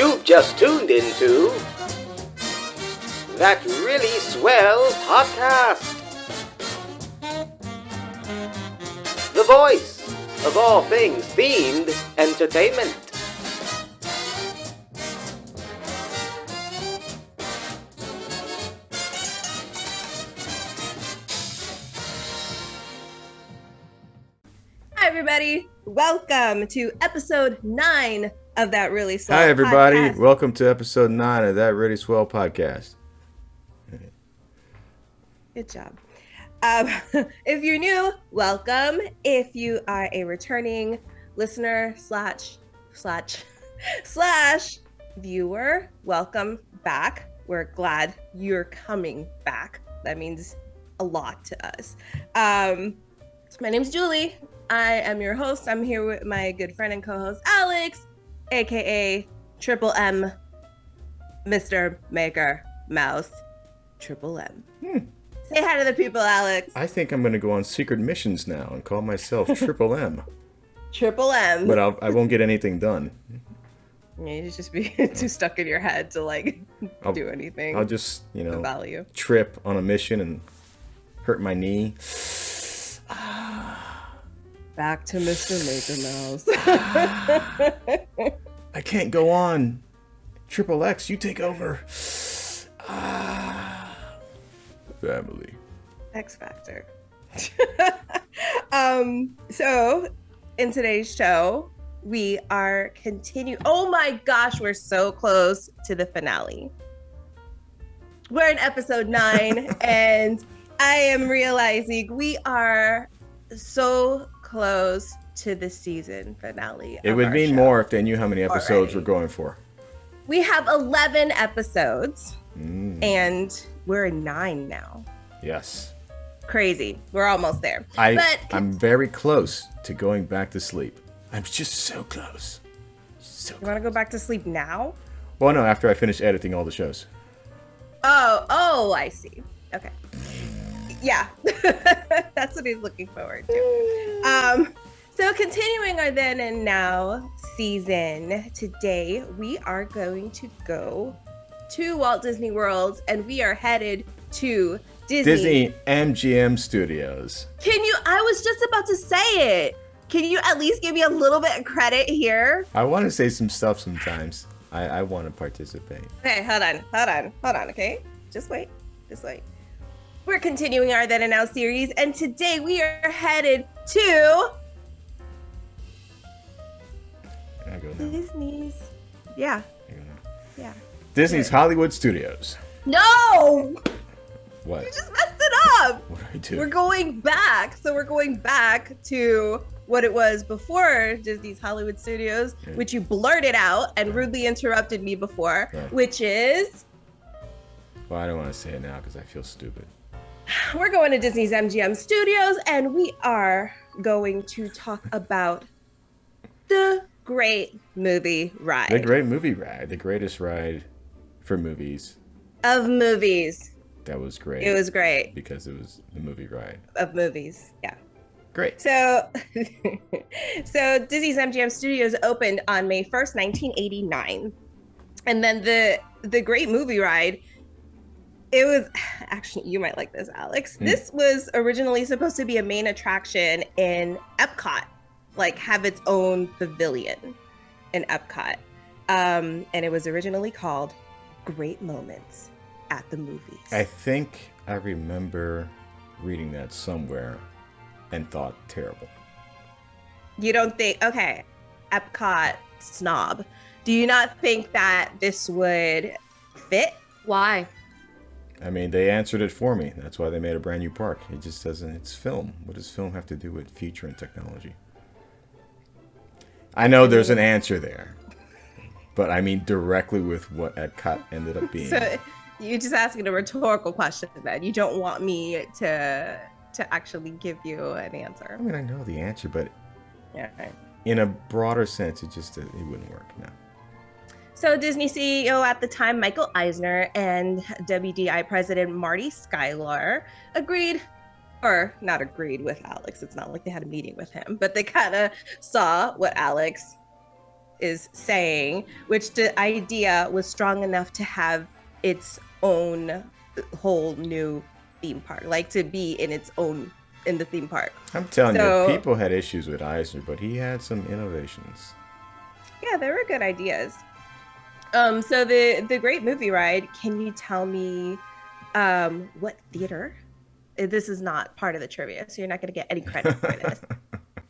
You've just tuned into That Really Swell Podcast. The voice of all things themed entertainment. Hi everybody, welcome to episode 9 of That Really Swell Podcast. Hi everybody, welcome to episode 9 of That Really Swell Podcast. Good job. If you're new, welcome. If you are a returning listener slash viewer, welcome back. We're glad you're coming back. That means a lot to us. My name's Julie. I am your host. I'm here with my good friend and co-host Alex, aka Triple M, Mr. Maker Mouse, Triple M. Say hi to the people, Alex. I think I'm going to go on secret missions now and call myself Triple M. Triple M. But I won't get anything done. You just be too stuck in your head to do anything. I'll just, value. trip on a mission and hurt my knee. Back to Mr. Maker Mouse. I can't go on. Triple X, you take over. Family. X Factor. So in today's show, we are oh my gosh, we're so close to the finale. We're in episode 9 and I am realizing we are so close to the season finale. It would mean more if they knew how many episodes we're going for. We have 11 episodes and we're in 9 now. Yes. Crazy. We're almost there. I'm very close to going back to sleep. I'm just so close. You want to go back to sleep now? Well, no, after I finish editing all the shows. Oh, I see. Okay. Yeah. That's what he's looking forward to. So continuing our then and now season, today we are going to go to Walt Disney World and we are headed to Disney MGM Studios. I was just about to say it. Can you at least give me a little bit of credit here? I want to say some stuff sometimes. I want to participate. Okay, hold on, okay? Just wait. We're continuing our Then and Now series, and today we are headed to Disney's. Yeah. Disney's Hollywood Studios. No! What? You just messed it up! What did I do? We're going back. So we're going back to what it was before Disney's Hollywood Studios, which you blurted out and rudely interrupted me before, which is... Well, I don't want to say it now because I feel stupid. We're going to Disney's MGM Studios, and we are going to talk about the great movie ride. The great movie ride. The greatest ride for movies. Of movies. That was great. It was great. Because it was the movie ride. Of movies, yeah. Great. So Disney's MGM Studios opened on May 1st, 1989. And then the great movie ride, it was, actually, you might like this, Alex. This was originally supposed to be a main attraction in Epcot, have its own pavilion in Epcot. And it was originally called Great Moments at the Movies. I think I remember reading that somewhere and thought terrible. You don't think, okay, Epcot snob. Do you not think that this would fit? Why? I mean, they answered it for me. That's why they made a brand new park. It just doesn't, it's film. What does film have to do with future and technology? I know there's an answer there, but I mean directly with what Epcot ended up being. So you're just asking a rhetorical question then. You don't want me to actually give you an answer. I mean, I know the answer, but yeah, right. In a broader sense, it wouldn't work, no. So Disney CEO at the time, Michael Eisner, and WDI President Marty Sklar agreed, or not agreed with Alex. It's not like they had a meeting with him, but they kind of saw what Alex is saying, which the idea was strong enough to have its own whole new theme park, like to be in its own in the theme park. I'm telling you, people had issues with Eisner, but he had some innovations. Yeah, there were good ideas. So the Great Movie Ride, can you tell me what theater? This is not part of the trivia, so you're not going to get any credit for this.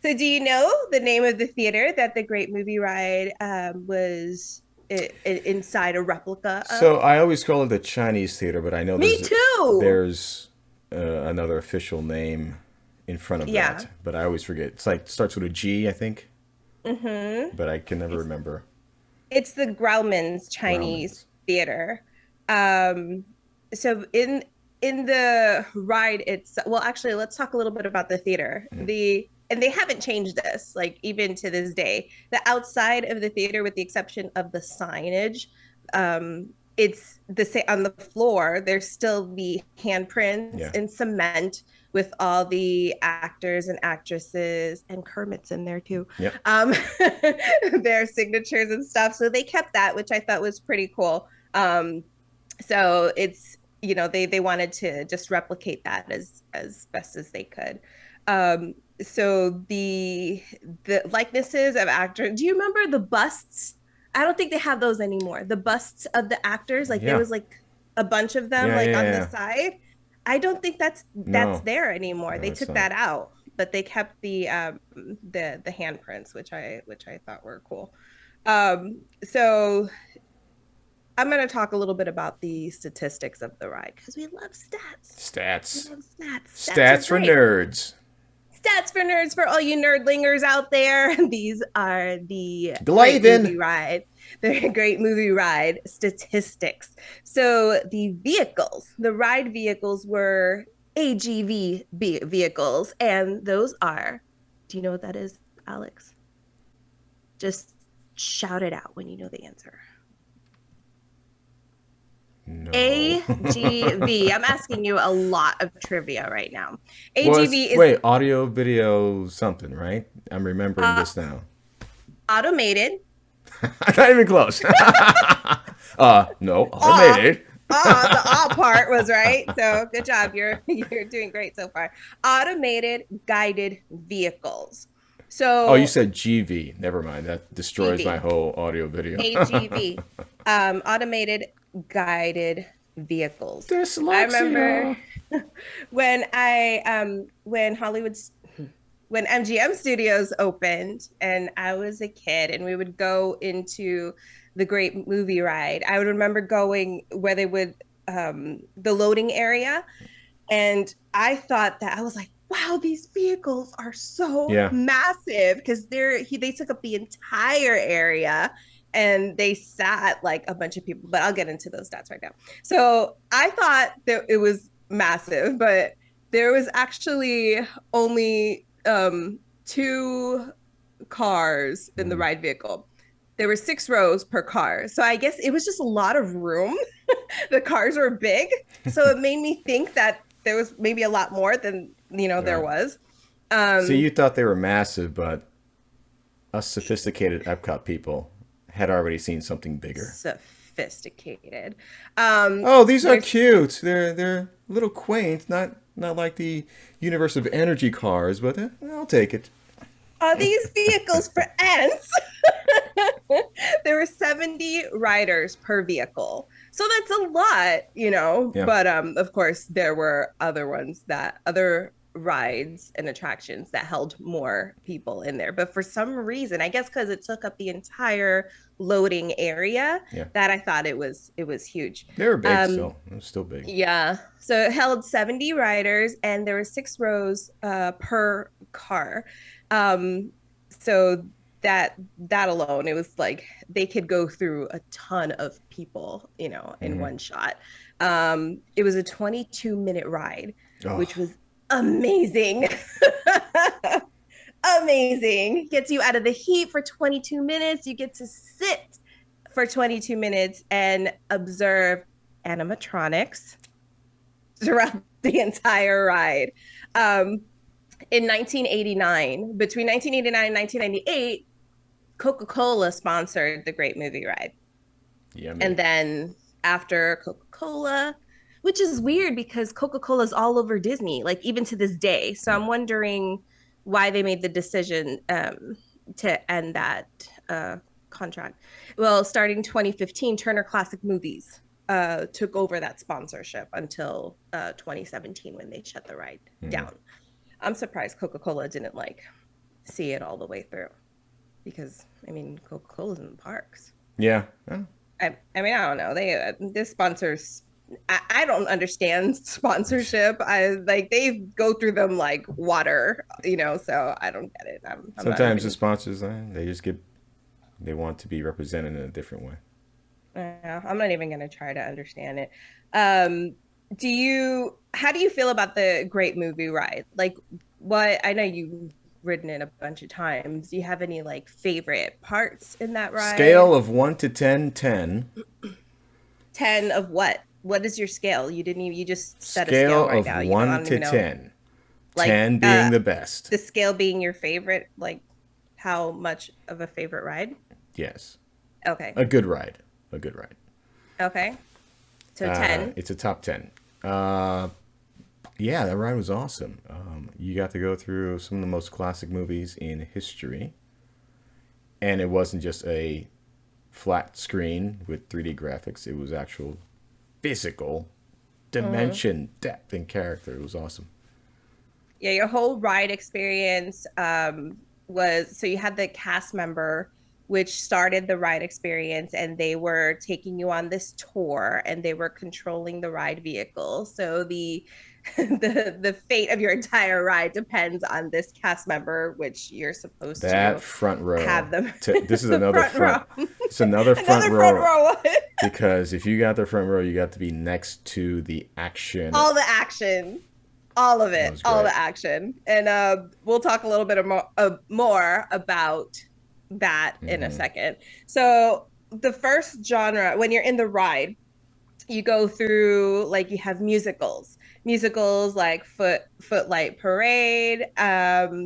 So do you know the name of the theater that the Great Movie Ride was inside a replica of? So I always call it the Chinese theater, but I know there's another official name in front of that, but I always forget. It's like starts with a G, I think. Mm-hmm. But I can never remember. It's the Grauman's Chinese Theater. So in the ride, actually, let's talk a little bit about the theater. And they haven't changed this, like even to this day. The outside of the theater, with the exception of the signage, it's the same on the floor. There's still the handprints in cement with all the actors and actresses, and Kermit's in there too. Yep. Their signatures and stuff. So they kept that, which I thought was pretty cool. So it's, they wanted to just replicate that as best as they could. So the likenesses of actors, do you remember the busts? I don't think they have those anymore. The busts of the actors, there was like a bunch of them on the side. I don't think that's there anymore. No, they took that out, but they kept the handprints, which I thought were cool. So I'm going to talk a little bit about the statistics of the ride, because we love stats. We love stats. Stats for nerds. Stats for nerds, for all you nerdlingers out there. These are the Great Movie Ride. The Great Movie Ride statistics. So the ride vehicles were AGV vehicles, and those are, do you know what that is, Alex? Just shout it out when you know the answer. No. AGV. I'm asking you a lot of trivia right now. AGV is audio, video, something, right? I'm remembering this now. Automated. Not even close. No, automated. The part was right. So good job. You're doing great so far. Automated guided vehicles. So you said GV. Never mind. That destroys my whole audio video. AGV. Automated guided vehicles. Dyslexia. I remember when when MGM Studios opened and I was a kid and we would go into the Great Movie Ride. I would remember going where they would the loading area, and I thought that I was like, wow, these vehicles are so massive, because they took up the entire area. And they sat like a bunch of people, but I'll get into those stats right now. So I thought that it was massive, but there was actually only 2 cars in the ride vehicle. There were 6 rows per car. So I guess it was just a lot of room. The cars were big. So it made me think that there was maybe a lot more than, there was. So you thought they were massive, but us sophisticated Epcot people had already seen something bigger. Sophisticated. These are cute. They're a little quaint, not like the Universe of Energy cars, but I'll take it. Are these vehicles for ants? There were 70 riders per vehicle. So that's a lot, Yeah. But of course there were other rides and attractions that held more people in there, but for some reason, I guess because it took up the entire loading area, that I thought it was huge. They were big still. It was still big. Yeah. So it held 70 riders, and there were 6 rows per car. So that alone, it was like they could go through a ton of people, in one shot. It was a 22-minute ride, which was amazing. Amazing. Gets you out of the heat for 22 minutes. You get to sit for 22 minutes and observe animatronics throughout the entire ride. In 1989, between 1989 and 1998, Coca-Cola sponsored the Great Movie Ride. Yeah. And then after Coca-Cola, which is weird because Coca-Cola is all over Disney, like even to this day. So I'm wondering why they made the decision to end that contract. Well, starting 2015, Turner Classic Movies took over that sponsorship until 2017 when they shut the ride down. I'm surprised Coca-Cola didn't like see it all the way through, because I mean Coca-Cola's in the parks. Yeah. I mean, I don't know. This sponsors. I don't understand sponsorship. They go through them like water, so I don't get it. Sometimes the sponsors, they want to be represented in a different way. I'm not even going to try to understand it. How do you feel about the Great Movie Ride? Like, I know you've ridden it a bunch of times. Do you have any like favorite parts in that ride? Scale of 1 to 10, 10. 10 of what? What is your scale? You just set a scale scale right now. Scale of 1 to 10. Like, 10 being the best. The scale being your favorite, like how much of a favorite ride? Yes. Okay. A good ride. Okay. So 10. It's a top 10. Yeah, that ride was awesome. You got to go through some of the most classic movies in history. And it wasn't just a flat screen with 3D graphics. It was actual physical dimension, depth, and character. It was awesome. Yeah, your whole ride experience was, so you had the cast member which started the ride experience, and they were taking you on this tour and they were controlling the ride vehicle. So the fate of your entire ride depends on this cast member, which you're supposed to front row have them. This is another front. It's another front row. Because if you got the front row, you got to be next to the action. All the action. All of it. All the action. And we'll talk a little bit more about that in a second. So the first genre, when you're in the ride, you go through, like, you have musicals like Footlight Parade,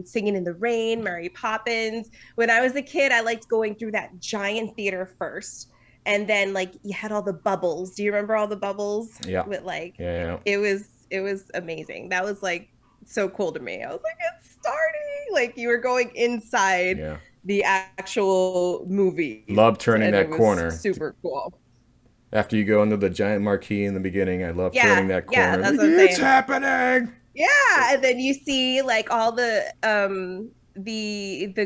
Singing in the Rain, Mary Poppins. When I was a kid, I liked going through that giant theater first, and then like you had all the bubbles. Do you remember all the bubbles? Yeah. With like, yeah. It was amazing. That was like so cool to me. I was like, it's starting. Like, you were going inside the actual movie. Love turning that corner. Super cool. After you go into the giant marquee in the beginning, I love turning that corner. Yeah, that's what I'm saying. It's happening. Yeah, and then you see like all the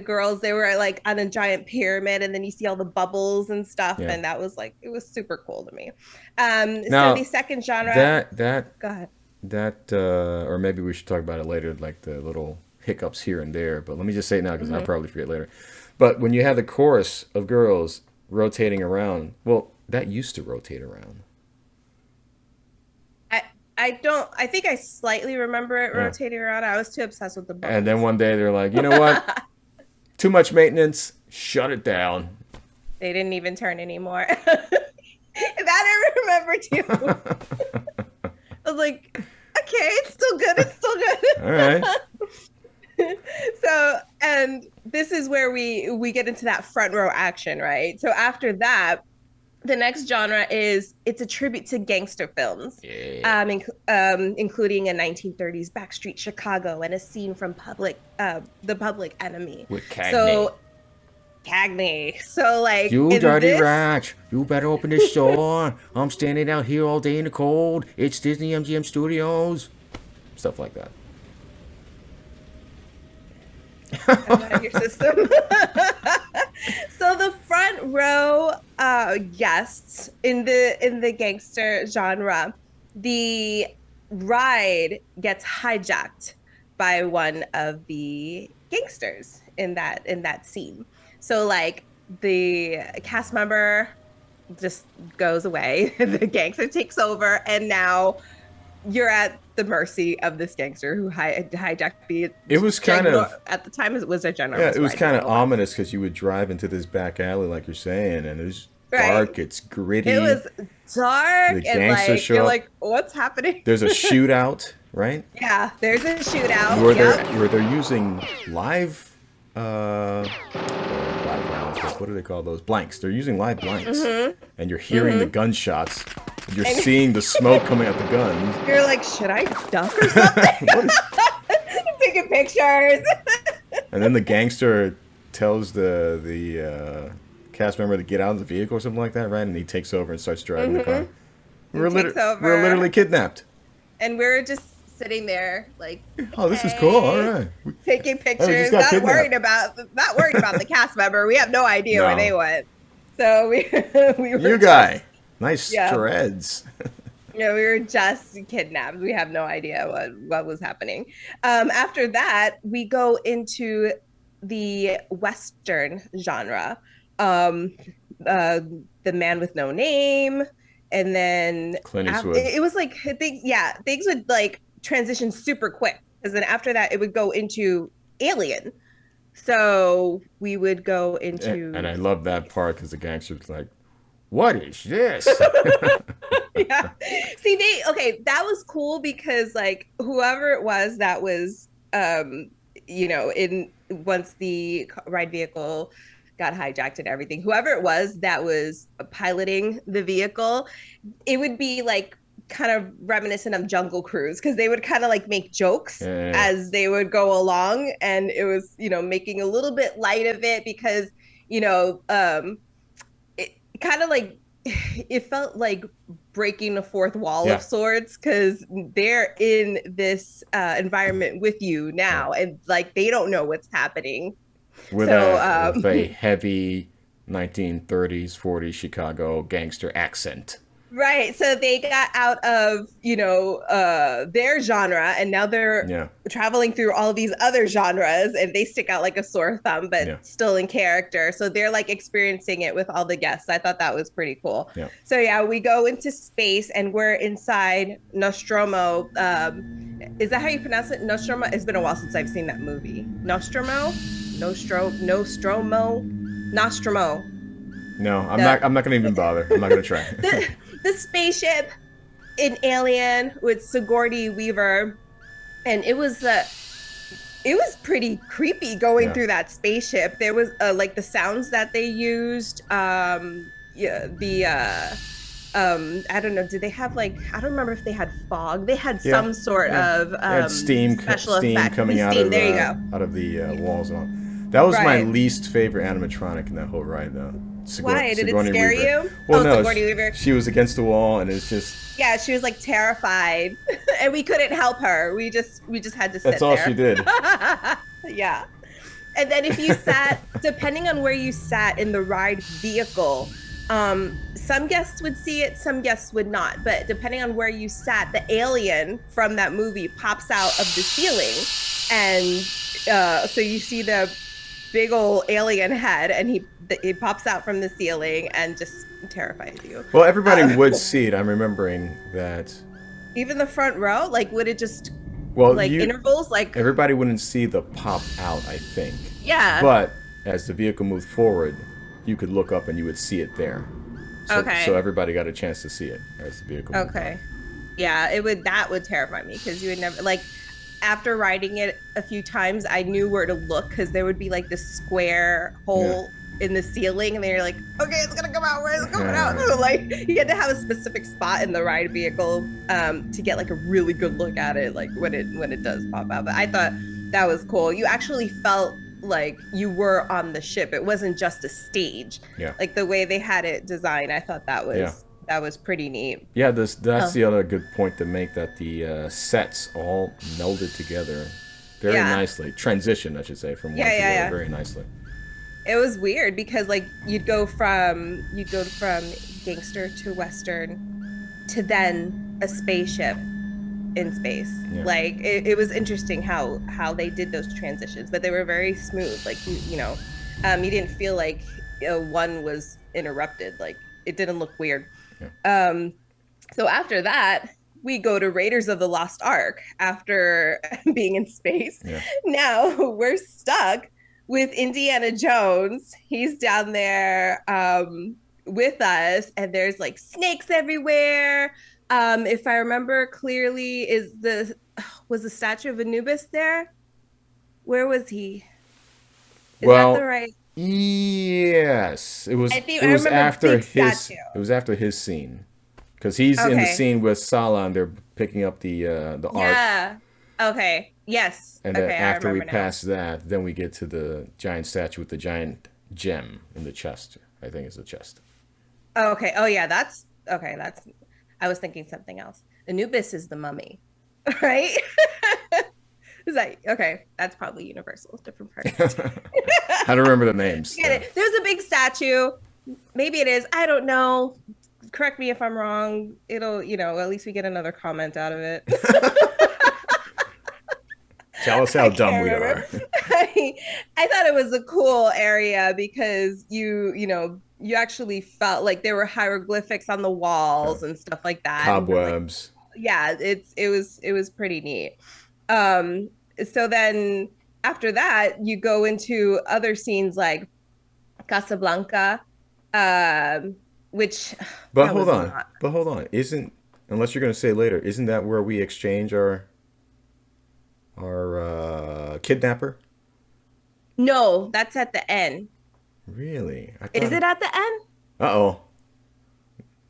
girls. They were like on a giant pyramid, and then you see all the bubbles and stuff, and that was like, it was super cool to me. Now, so the second genre. Go ahead. Or maybe we should talk about it later, like the little hiccups here and there. But let me just say it now, because I'll probably forget later. But when you have the chorus of girls rotating around, well, that used to rotate around. I think I slightly remember it rotating around. I was too obsessed with the bubbles. And then one day they're like, you know what? Too much maintenance. Shut it down. They didn't even turn anymore. That I remember too. I was like, okay, it's still good. All right. So, and this is where we get into that front row action, right? So after that, the next genre it's a tribute to gangster films, including a 1930s backstreet Chicago and a scene from The Public Enemy. With Cagney. So, Cagney. So, like, you dirty rat, you better open this door. I'm standing out here all day in the cold. It's Disney MGM Studios. Stuff like that. I'm out of your system. So the front row guests in the gangster genre, the ride gets hijacked by one of the gangsters in that scene. So like the cast member just goes away, the gangster takes over, and now you're at the mercy of this gangster who hijacked the. It was kind of at the time. It was a general. Yeah, it was kind of ominous because you would drive into this back alley, like you're saying, and it was dark. It's gritty. It was dark, the and like you're like, what's happening? There's a shootout, right? Yeah, there's a shootout. Where they're using live live rounds. What do they call those? Blanks. They're using live blanks, and you're hearing the gunshots. You're seeing the smoke coming out the guns. You're like, should I duck or something? Taking pictures. And then the gangster tells the cast member to get out of the vehicle or something like that, right? And he takes over and starts driving the car. We're literally kidnapped. And we're just sitting there like, oh, this is cool. All right. Taking pictures, not worried about the cast member. We have no idea where they went. So we were you guy. Nice dreads. Yeah, we were just kidnapped. We have no idea what was happening. After that, we go into the Western genre. The Man with No Name, and then Clint Eastwood. It was like things would like transition super quick, because then after that it would go into Alien. So we would go into, and I love that part because the gangster's like, what is this? Yeah. See, that was cool because like whoever it was that was, once the ride vehicle got hijacked and everything, whoever it was that was piloting the vehicle, it would be like kind of reminiscent of Jungle Cruise, because they would kind of like make jokes as they would go along, and it was, making a little bit light of it because, it kind of like, it felt like breaking the fourth wall of sorts, because they're in this environment with you now, and like they don't know what's happening. With a heavy 1930s, 40s Chicago gangster accent. Right. So they got out of, their genre, and now they're traveling through all these other genres, and they stick out like a sore thumb, but still in character. So they're like experiencing it with all the guests. I thought that was pretty cool. Yeah. So we go into space, and we're inside Nostromo. Is that how you pronounce it? Nostromo? It's been a while since I've seen that movie. Nostromo? Nostromo. No, I'm not going to even bother. I'm not going to try. The spaceship in Alien with Sigourney Weaver, and it was pretty creepy going through that spaceship. There was like the sounds that they used. I don't know. Did they have like? I don't remember if they had fog. They had some sort of steam coming out of the walls and all. That was my least favorite animatronic in that whole ride, though. Why? Did it scare you? Well, no. Sigourney Weaver. She was against the wall, and it's just... Yeah, she was, like, terrified. And we couldn't help her. We just had to sit there. That's all she did. Yeah. And then if you sat... depending on where you sat in the ride vehicle, some guests would see it, some guests would not. But depending on where you sat, the alien from that movie pops out of the ceiling. And so you see the big old alien head, and he pops out from the ceiling and just terrifies you. Well, everybody would see it. I'm remembering that. Even the front row, like, would it just intervals? Like, everybody wouldn't see the pop out, I think. Yeah. But as the vehicle moved forward, you could look up and you would see it there. So, so everybody got a chance to see it as the vehicle moved out. Yeah, that would terrify me, because you would never, like, after riding it a few times, I knew where to look, because there would be like this square hole in the ceiling, and they're like, okay, it's gonna come out. Where is it coming out? So, like, you had to have a specific spot in the ride vehicle to get like a really good look at it, like when it does pop out. But I thought that was cool. You actually felt like you were on the ship. It wasn't just a stage. Yeah. Like the way they had it designed, I thought that was that was pretty neat. Yeah, that's the other good point to make, that the sets all melded together very nicely. Transition, I should say, from one to the other very nicely. It was weird because like you'd go from gangster to Western to then a spaceship in space. Yeah. Like it was interesting how they did those transitions, but they were very smooth. Like you didn't feel like one was interrupted. Like it didn't look weird. Yeah. So after that, we go to Raiders of the Lost Ark after being in space. Yeah. Now we're stuck with Indiana Jones. He's down there with us, and there's like snakes everywhere. If I remember clearly, was the statue of Anubis there? Where was he? Is that the right? Yes. It was. I think It was after his. statue. It was after his scene, because he's in the scene with Sala and they're picking up the ark. Yeah. Okay. Yes. And okay, then after we now. pass that, then we get to the giant statue with the giant gem in the chest. I think it's the chest. Oh, okay. Oh yeah, that's okay. I was thinking something else. Anubis is the mummy, right? Is that okay? That's probably Universal, different part. I don't remember the names. Get it? There's a big statue. Maybe it is. I don't know. Correct me if I'm wrong. It'll, at least we get another comment out of it. Tell us how dumb we are. I thought it was a cool area because you actually felt like there were hieroglyphics on the walls and stuff like that. Cobwebs. Yeah, it was pretty neat. So then after that, you go into other scenes like Casablanca, which. But hold on. Isn't, unless you're going to say later, isn't that where we exchange our kidnapper? No, that's at the end. Really? Is it at the end? Uh-oh.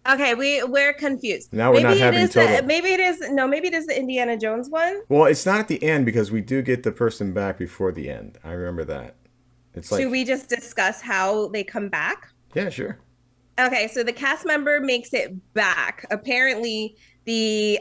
Okay, we're confused. Now we're not having total. Maybe it is the Indiana Jones one. Well, it's not at the end because we do get the person back before the end. I remember that. It's like. Should we just discuss how they come back? Yeah, sure. Okay, so the cast member makes it back. Apparently, the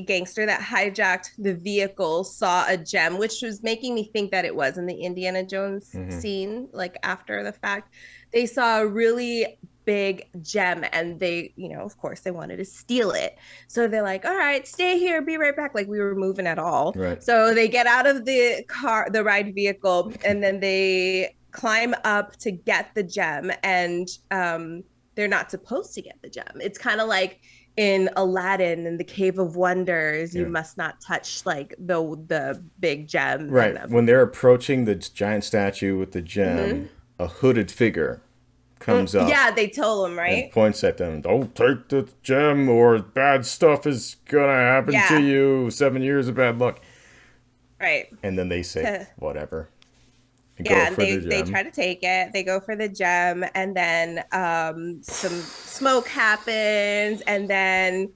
gangster that hijacked the vehicle saw a gem, which was making me think that it was in the Indiana Jones scene, like after the fact. They saw a really big gem and they, of course they wanted to steal it. So they're like, all right, stay here, be right back. Like we were moving at all. Right. So they get out of the ride vehicle, and then they climb up to get the gem, and they're not supposed to get the gem. It's kind of like in Aladdin and the Cave of Wonders, you must not touch like the big gem. Right. When they're approaching the giant statue with the gem, a hooded figure comes up. Yeah, they told them, right? And points at them. Don't take the gem or bad stuff is going to happen to you. 7 years of bad luck. Right. And then they say, whatever. And they try to take it. They go for the gem, and then some smoke happens, and then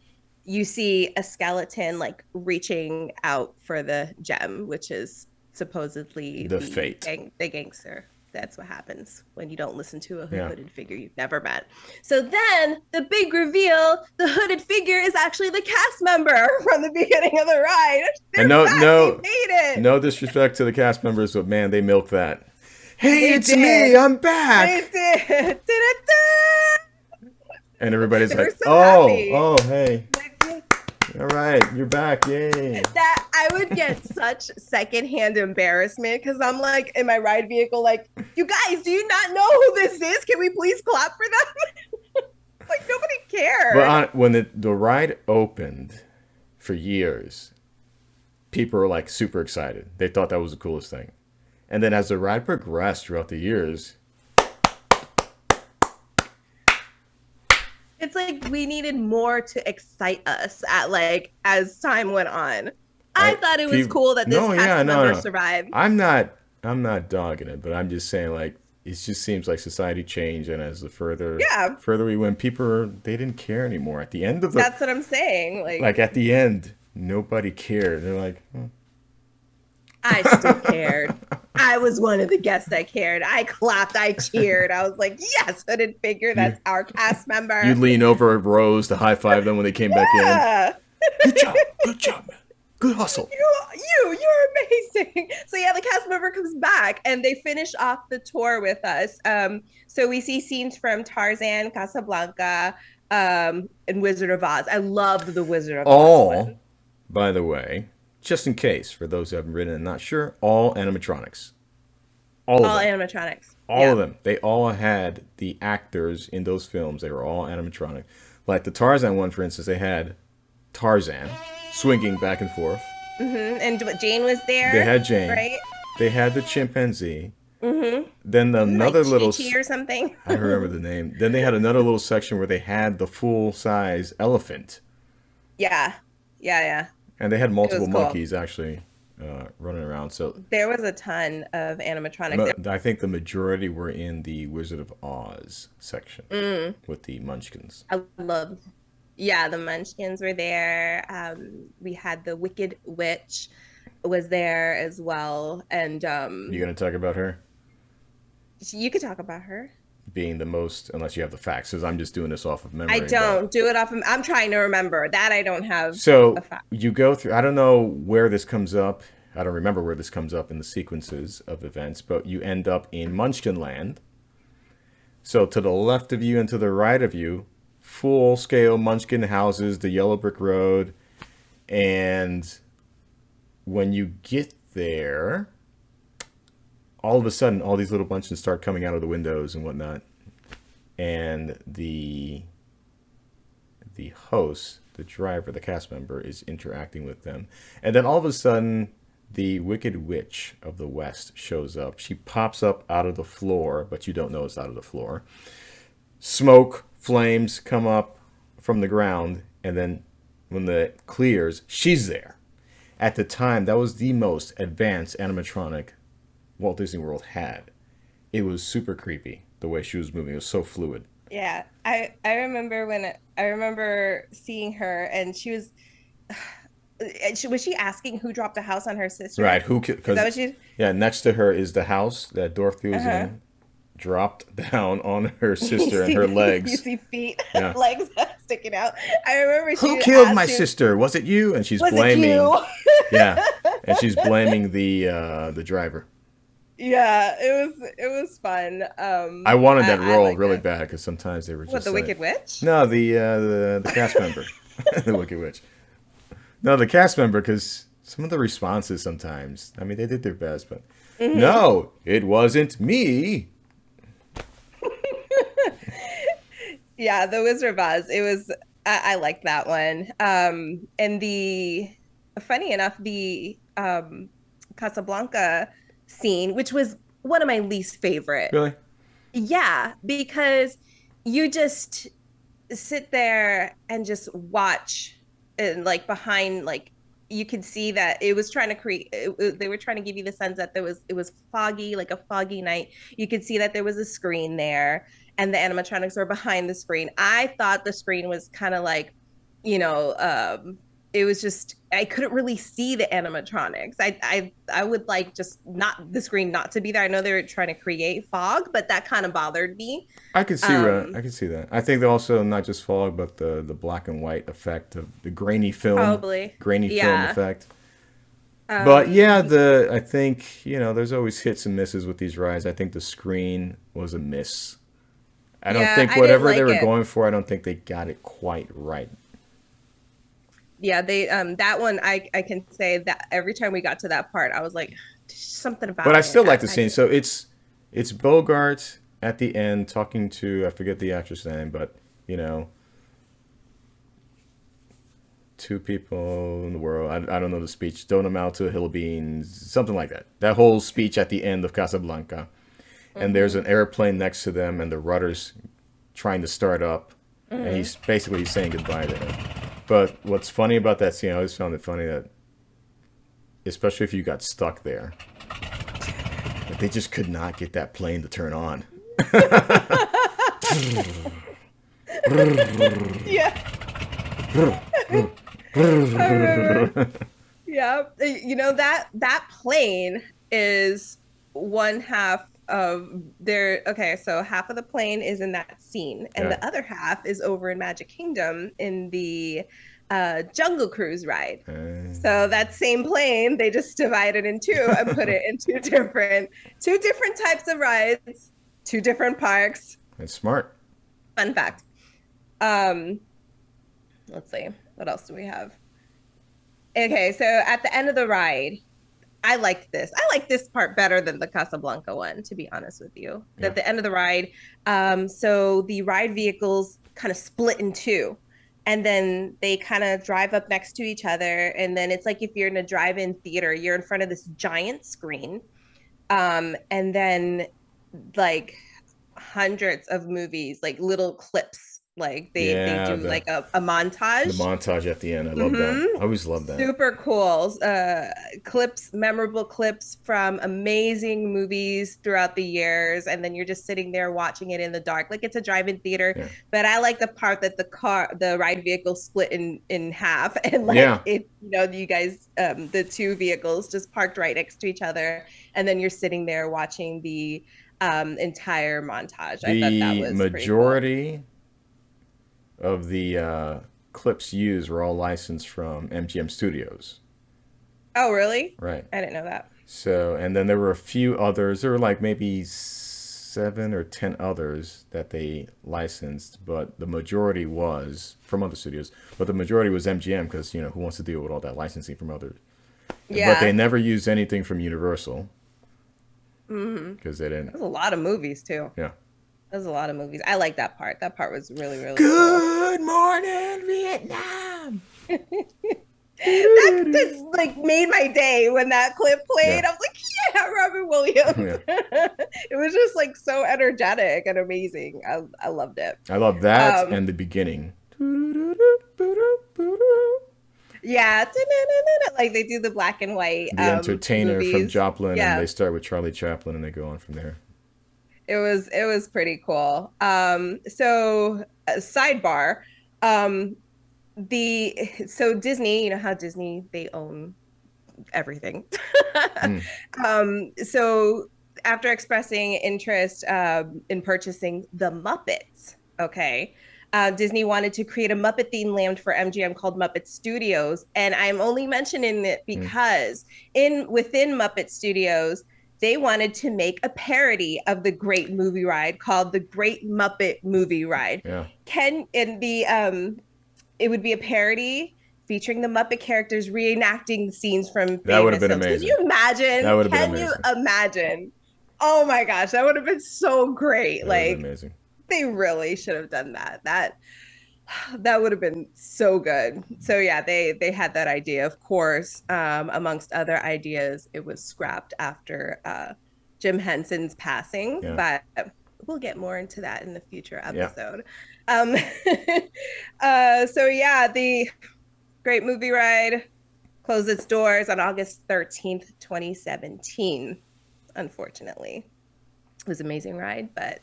you see a skeleton like reaching out for the gem, which is supposedly the fate. The gangster. That's what happens when you don't listen to a hooded figure you've never met. So then the big reveal, the hooded figure is actually the cast member from the beginning of the ride. And no disrespect to the cast members, but man, they milked that. Hey, it's me, I'm back. They did. And everybody's like, so happy. Oh, hey. All right, you're back, yay. That I would get such secondhand embarrassment because I'm like in my ride vehicle, like, you guys, do you not know who this is? Can we please clap for them? Like, nobody cares. But when the ride opened for years, people were like super excited. They thought that was the coolest thing. And then as the ride progressed throughout the years, it's like we needed more to excite us as time went on. I thought it was cool that this cast member survived. I'm not dogging it, but I'm just saying like it just seems like society changed, and as the further we went, they didn't care anymore. At the end of that's what I'm saying. Like at the end, nobody cared. They're like, I still cared. I was one of the guests that cared. I clapped. I cheered. I was like, yes, hooded figure. That's our cast member. You'd lean over Rose to high five them when they came back in. Good job, man. Good hustle. You're amazing. So yeah, the cast member comes back and they finish off the tour with us. So we see scenes from Tarzan, Casablanca, and Wizard of Oz. I loved the Wizard of Oz one. By the way, just in case, for those who haven't written and not sure, all animatronics. All animatronics. All of them. They all had the actors in those films. They were all animatronic. Like the Tarzan one, for instance, they had Tarzan swinging back and forth. And Jane was there. They had Jane. Right? They had the chimpanzee. Then another like little... Chi-Chi or something. I don't remember the name. Then they had another little section where they had the full-size elephant. Yeah. And they had multiple monkeys, actually. running around. So there was a ton of animatronics. I think the majority were in the Wizard of Oz section with the Munchkins. I love, yeah, the Munchkins were there. We had the Wicked Witch was there as well, and you gonna talk about her? You could talk about her being the most, unless you have the facts, because I'm just doing this off of memory. I don't do it off of, I'm trying to remember that. I don't have so you go through, I don't know where this comes up, I don't remember where this comes up in the sequences of events, but you end up in Munchkin Land. So to the left of you and to the right of you, full scale Munchkin houses, the yellow brick road, and when you get there, all of a sudden, all these little Munchkins start coming out of the windows and whatnot. And the host, the driver, the cast member, is interacting with them. And then all of a sudden, the Wicked Witch of the West shows up. She pops up out of the floor, but you don't know it's out of the floor. Smoke, flames come up from the ground, and then when it clears, she's there. At the time, that was the most advanced animatronic Walt Disney World had. It was super creepy the way she was moving. It was so fluid. Yeah, I remember seeing her, and she was she asking who dropped a house on her sister? Right, who? Because yeah, next to her is the house that Dorothy was in. Dropped down on her sister and her legs. You see feet, legs sticking out. I remember who killed my sister? Was it you? And she's blaming. Yeah, and she's blaming the driver. Yeah, it was fun. I wanted that role really bad because sometimes they were just the Wicked Witch. No, the cast member, the Wicked Witch. No, the cast member, because some of the responses sometimes. I mean, they did their best, but no, it wasn't me. Yeah, the Wizard of Oz. It was. I liked that one. And funny enough, the Casablanca scene, which was one of my least favorite. Really? Yeah, because you just sit there and just watch, and like behind, like you could see that it was trying to create. They were trying to give you the sense that it was foggy, like a foggy night. You could see that there was a screen there, and the animatronics were behind the screen. I thought the screen was kind of like, it was just, I couldn't really see the animatronics. I would like just not the screen not to be there. I know they were trying to create fog, but that kind of bothered me. I could see that. I could see that. I think they also not just fog, but the black and white effect of the grainy film. Probably. Grainy film effect. But yeah, I think, there's always hits and misses with these rides. I think the screen was a miss. I don't think whatever they were going for, I don't think they got it quite right. Yeah, they that one I can say that every time we got to that part, I was like, something about it. But I still like the scene. So it's Bogart at the end talking to, I forget the actress name, but two people in the world. I don't know the speech. Don't amount to a hill of beans, something like that. That whole speech at the end of Casablanca. And there's an airplane next to them, and the rudder's trying to start up, and he's basically saying goodbye to him. But what's funny about that scene, I always found it funny that, especially if you got stuck there, that they just could not get that plane to turn on. Yeah. Yeah. That plane is one half of so half of the plane is in that scene, and the other half is over in Magic Kingdom in the Jungle Cruise ride. So that same plane, they just divided in two and put it in two different types of rides, two different parks. That's smart. Fun fact. Let's see, what else do we have? Okay, so at the end of the ride, I liked this. I like this part better than the Casablanca one, to be honest with you. Yeah. At the end of the ride, so the ride vehicles kind of split in two, and then they kind of drive up next to each other. And then it's like if you're in a drive-in theater, you're in front of this giant screen. And then like hundreds of movies, like little clips Like they do like a montage. The montage at the end. I love that. I always love that. Super cool. Memorable clips from amazing movies throughout the years. And then you're just sitting there watching it in the dark. Like it's a drive-in theater. Yeah. But I like the part that the ride vehicle split in half. And you guys, the two vehicles just parked right next to each other. And then you're sitting there watching the entire montage. I thought that was majority of the clips used were all licensed from MGM Studios. Oh, really? Right. I didn't know that. So, and then there were a few others. There were like maybe 7 or 10 others that they licensed, but the majority was from other studios. But the majority was MGM because, who wants to deal with all that licensing from others? Yeah. But they never used anything from Universal. Because they didn't. There's a lot of movies, too. Yeah. There's a lot of movies. I like that part. That part was really, really Good morning, Vietnam. that like made my day when that clip played. Yeah. I was like, yeah, Robin Williams. Yeah. It was just like so energetic and amazing. I loved it. I love that and the beginning. Yeah, like they do the black and white. The Entertainer movies. From Joplin, and they start with Charlie Chaplin, and they go on from there. It was pretty cool. Sidebar, Disney, you know how Disney, they own everything. So after expressing interest in purchasing the Muppets, Disney wanted to create a Muppet themed land for MGM called Muppet Studios, and I'm only mentioning it because within Muppet Studios, they wanted to make a parody of the Great Movie Ride called the Great Muppet Movie Ride. Yeah. It would be a parody featuring the Muppet characters reenacting the scenes from famous That would have been films. amazing. Can you imagine? That would have been amazing. Can you imagine? Oh my gosh, that would have been so great. That amazing. They really should have done that. That would have been so good. So yeah, they had that idea. Of course, amongst other ideas, it was scrapped after Jim Henson's passing. Yeah. But we'll get more into that in the future episode. Yeah. The Great Movie Ride closed its doors on August 13th, 2017. Unfortunately, it was an amazing ride, but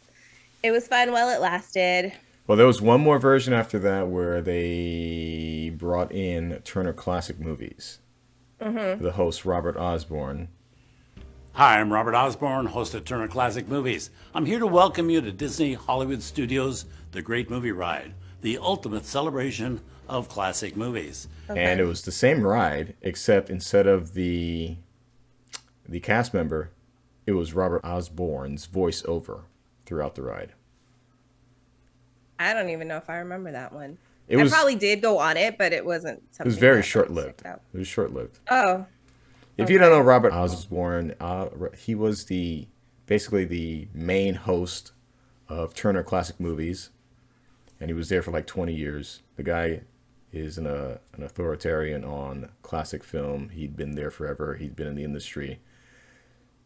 it was fun while it lasted. Well, there was one more version after that where they brought in Turner Classic Movies. The host, Robert Osborne. Hi, I'm Robert Osborne, host of Turner Classic Movies. I'm here to welcome you to Disney Hollywood Studios' The Great Movie Ride, the ultimate celebration of classic movies. And it was the same ride, except instead of the cast member, it was Robert Osborne's voiceover throughout the ride. I don't even know if I remember that one. I probably did go on it, but it wasn't something. It was very short-lived. It was short-lived. Oh. If you don't know Robert Osborne, he was basically the main host of Turner Classic Movies, and he was there for like 20 years. The guy is an authoritarian on classic film. He'd been there forever. He'd been in the industry.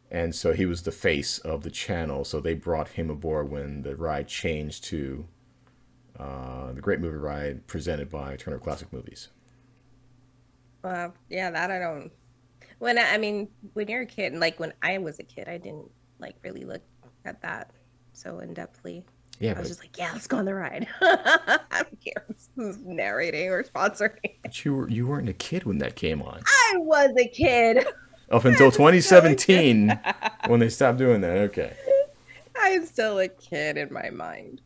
And so he was the face of the channel. So they brought him aboard when the ride changed to the Great Movie Ride presented by Turner Classic Movies. Yeah, that I don't. When you're a kid, like when I was a kid, I didn't like really look at that so in-depthly. Yeah, I was just like, yeah, let's go on the ride. I don't care who's narrating or sponsoring. But you weren't a kid when that came on. I was a kid. Up until 2017 when they stopped doing that. Okay. I'm still a kid in my mind.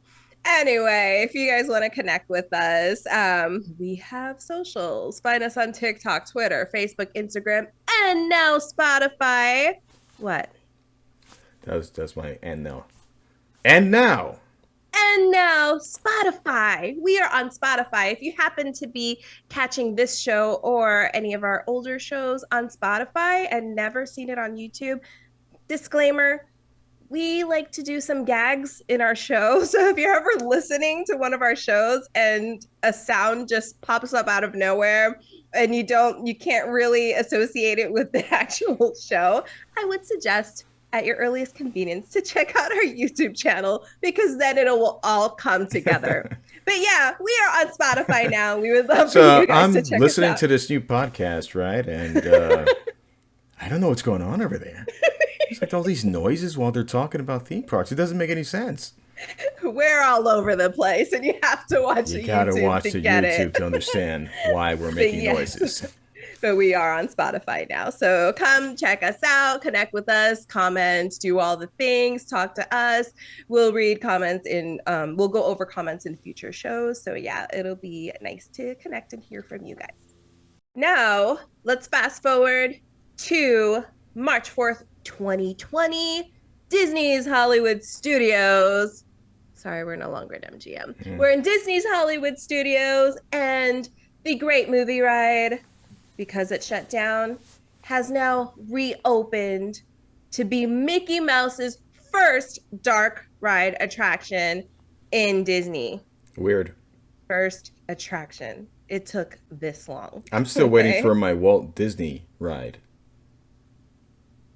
Anyway, if you guys want to connect with us, we have socials. Find us on TikTok, Twitter, Facebook, Instagram, and now Spotify. What? That's my and now. And now. And now Spotify. We are on Spotify. If you happen to be catching this show or any of our older shows on Spotify and never seen it on YouTube, disclaimer, we like to do some gags in our show. So if you're ever listening to one of our shows and a sound just pops up out of nowhere and you can't really associate it with the actual show, I would suggest at your earliest convenience to check out our YouTube channel, because then it will all come together. But yeah, we are on Spotify now. We would love for you guys to check us out. I'm listening to this new podcast, right? And I don't know what's going on over there. It's like all these noises while they're talking about theme parks. It doesn't make any sense. We're all over the place, and you have to watch the YouTube to get it. You gotta watch the YouTube to understand why we're making noises. But we are on Spotify now. So come check us out, connect with us, comment, do all the things, talk to us. We'll read comments we'll go over comments in future shows. So yeah, it'll be nice to connect and hear from you guys. Now, let's fast forward to March 4th, 2020, Disney's Hollywood Studios. Sorry, we're no longer at MGM. We're in Disney's Hollywood Studios, and the Great Movie Ride, because it shut down, has now reopened to be Mickey Mouse's first dark ride attraction in Disney. Weird. First attraction. It took this long. I'm still waiting for my Walt Disney ride.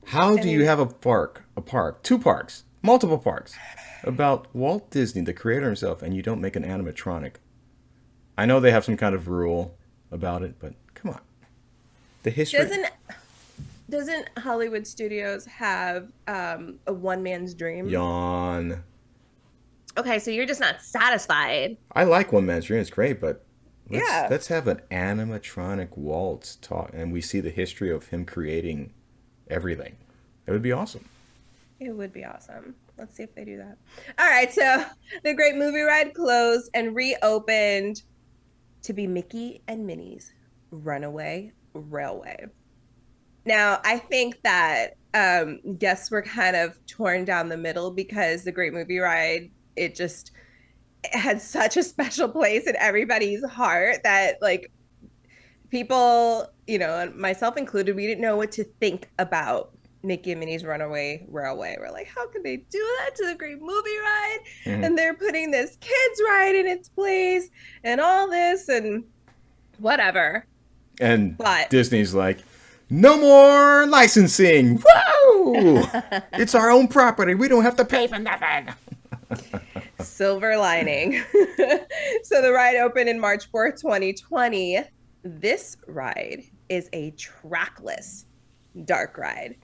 How do you have two parks, multiple parks, about Walt Disney, the creator himself, and you don't make an animatronic? I know they have some kind of rule about it, but come on. The history. Doesn't Hollywood Studios have a one man's dream? Yawn. Okay, so you're just not satisfied. I like one man's dream. It's great, but let's have an animatronic Walt talk, and we see the history of him creating everything. It would be awesome. It would be awesome. Let's see if they do that. All right, so the Great Movie Ride closed and reopened to be Mickey and Minnie's Runaway Railway. Now, I think that guests were kind of torn down the middle because the Great Movie Ride, it had such a special place in everybody's heart that, like, people, and myself included, we didn't know what to think about Mickey and Minnie's Runaway Railway. We're like, how could they do that to the Great Movie Ride? Mm-hmm. And they're putting this kids ride in its place and all this and whatever. But Disney's like, no more licensing. Woo! It's our own property. We don't have to pay for nothing. Silver lining. So the ride opened in March 4th, 2020. This ride is a trackless dark ride.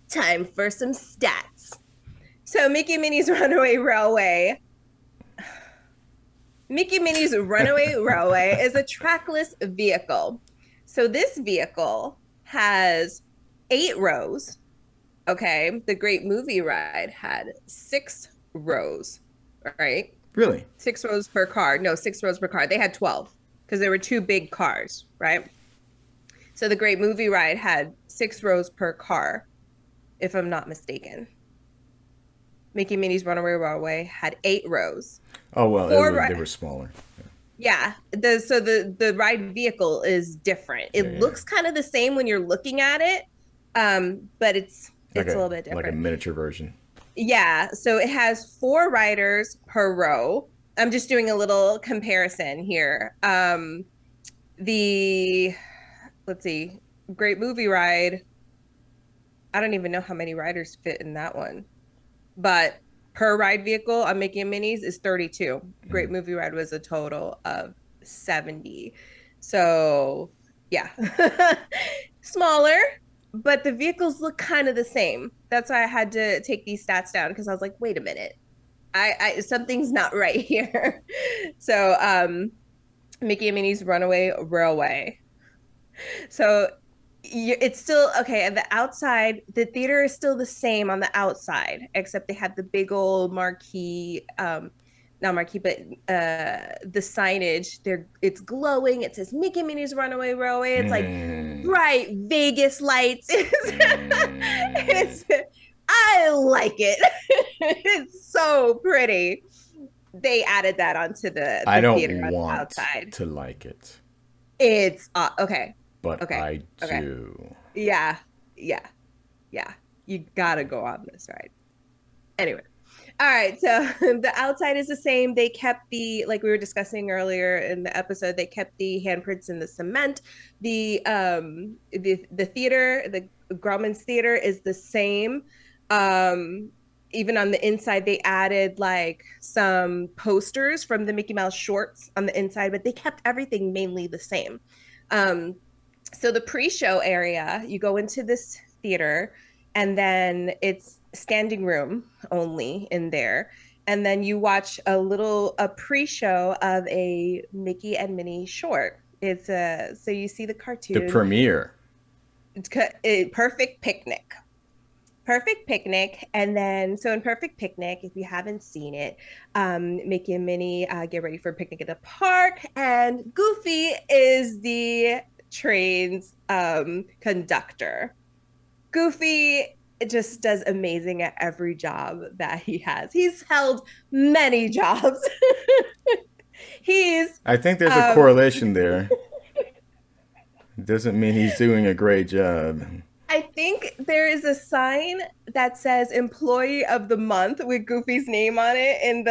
Time for some stats. So Mickey and Minnie's Runaway Railway. Mickey and Minnie's Runaway Railway is a trackless vehicle. So this vehicle has 8 rows. Okay. The Great Movie Ride had 6 rows. Right? Really? 6 rows per car. No, 6 rows per car. They had 12 because there were 2 big cars, right? So the Great Movie Ride had 6 rows per car, if I'm not mistaken. Mickey and Minnie's Runaway Railway had 8 rows. Oh, well, they were smaller. Yeah. The ride vehicle is different. It looks kind of the same when you're looking at it, but it's a little bit different. Like a miniature version. Yeah. So it has 4 riders per row. I'm just doing a little comparison here. Let's see, Great Movie Ride. I don't even know how many riders fit in that one, but per ride vehicle on Mickey and Minnie's is 32. Great Movie Ride was a total of 70. So yeah, smaller, but the vehicles look kind of the same. That's why I had to take these stats down because I was like, wait a minute, I something's not right here. So Mickey and Minnie's Runaway Railway. So it's still okay. At the outside, the theater is still the same on the outside, except they have the big old marquee, not marquee, but the signage. It's glowing. It says Mickey and Minnie's Runaway Railway. It's like bright Vegas lights. I like it. It's so pretty. They added that onto the I don't theater on want the outside. To like it. It's okay. But okay. I do. Okay. Yeah. You gotta go on this ride. Anyway. All right. So the outside is the same. They kept like we were discussing earlier in the episode, they kept the handprints in the cement. The theater, the Grauman's Theater is the same. even on the inside, they added like some posters from the Mickey Mouse shorts on the inside, but they kept everything mainly the same. So the pre-show area, you go into this theater, and then it's standing room only in there. And then you watch a pre-show of a Mickey and Minnie short. So you see the cartoon. The premiere. It's Perfect Picnic. Perfect Picnic. And then, so in Perfect Picnic, if you haven't seen it, Mickey and Minnie get ready for a picnic at the park. And Goofy is the train's conductor. Goofy just does amazing at every job that he has. He's held many jobs. I think there's a correlation there. Doesn't mean he's doing a great job. I think there is a sign that says Employee of the Month with Goofy's name on it in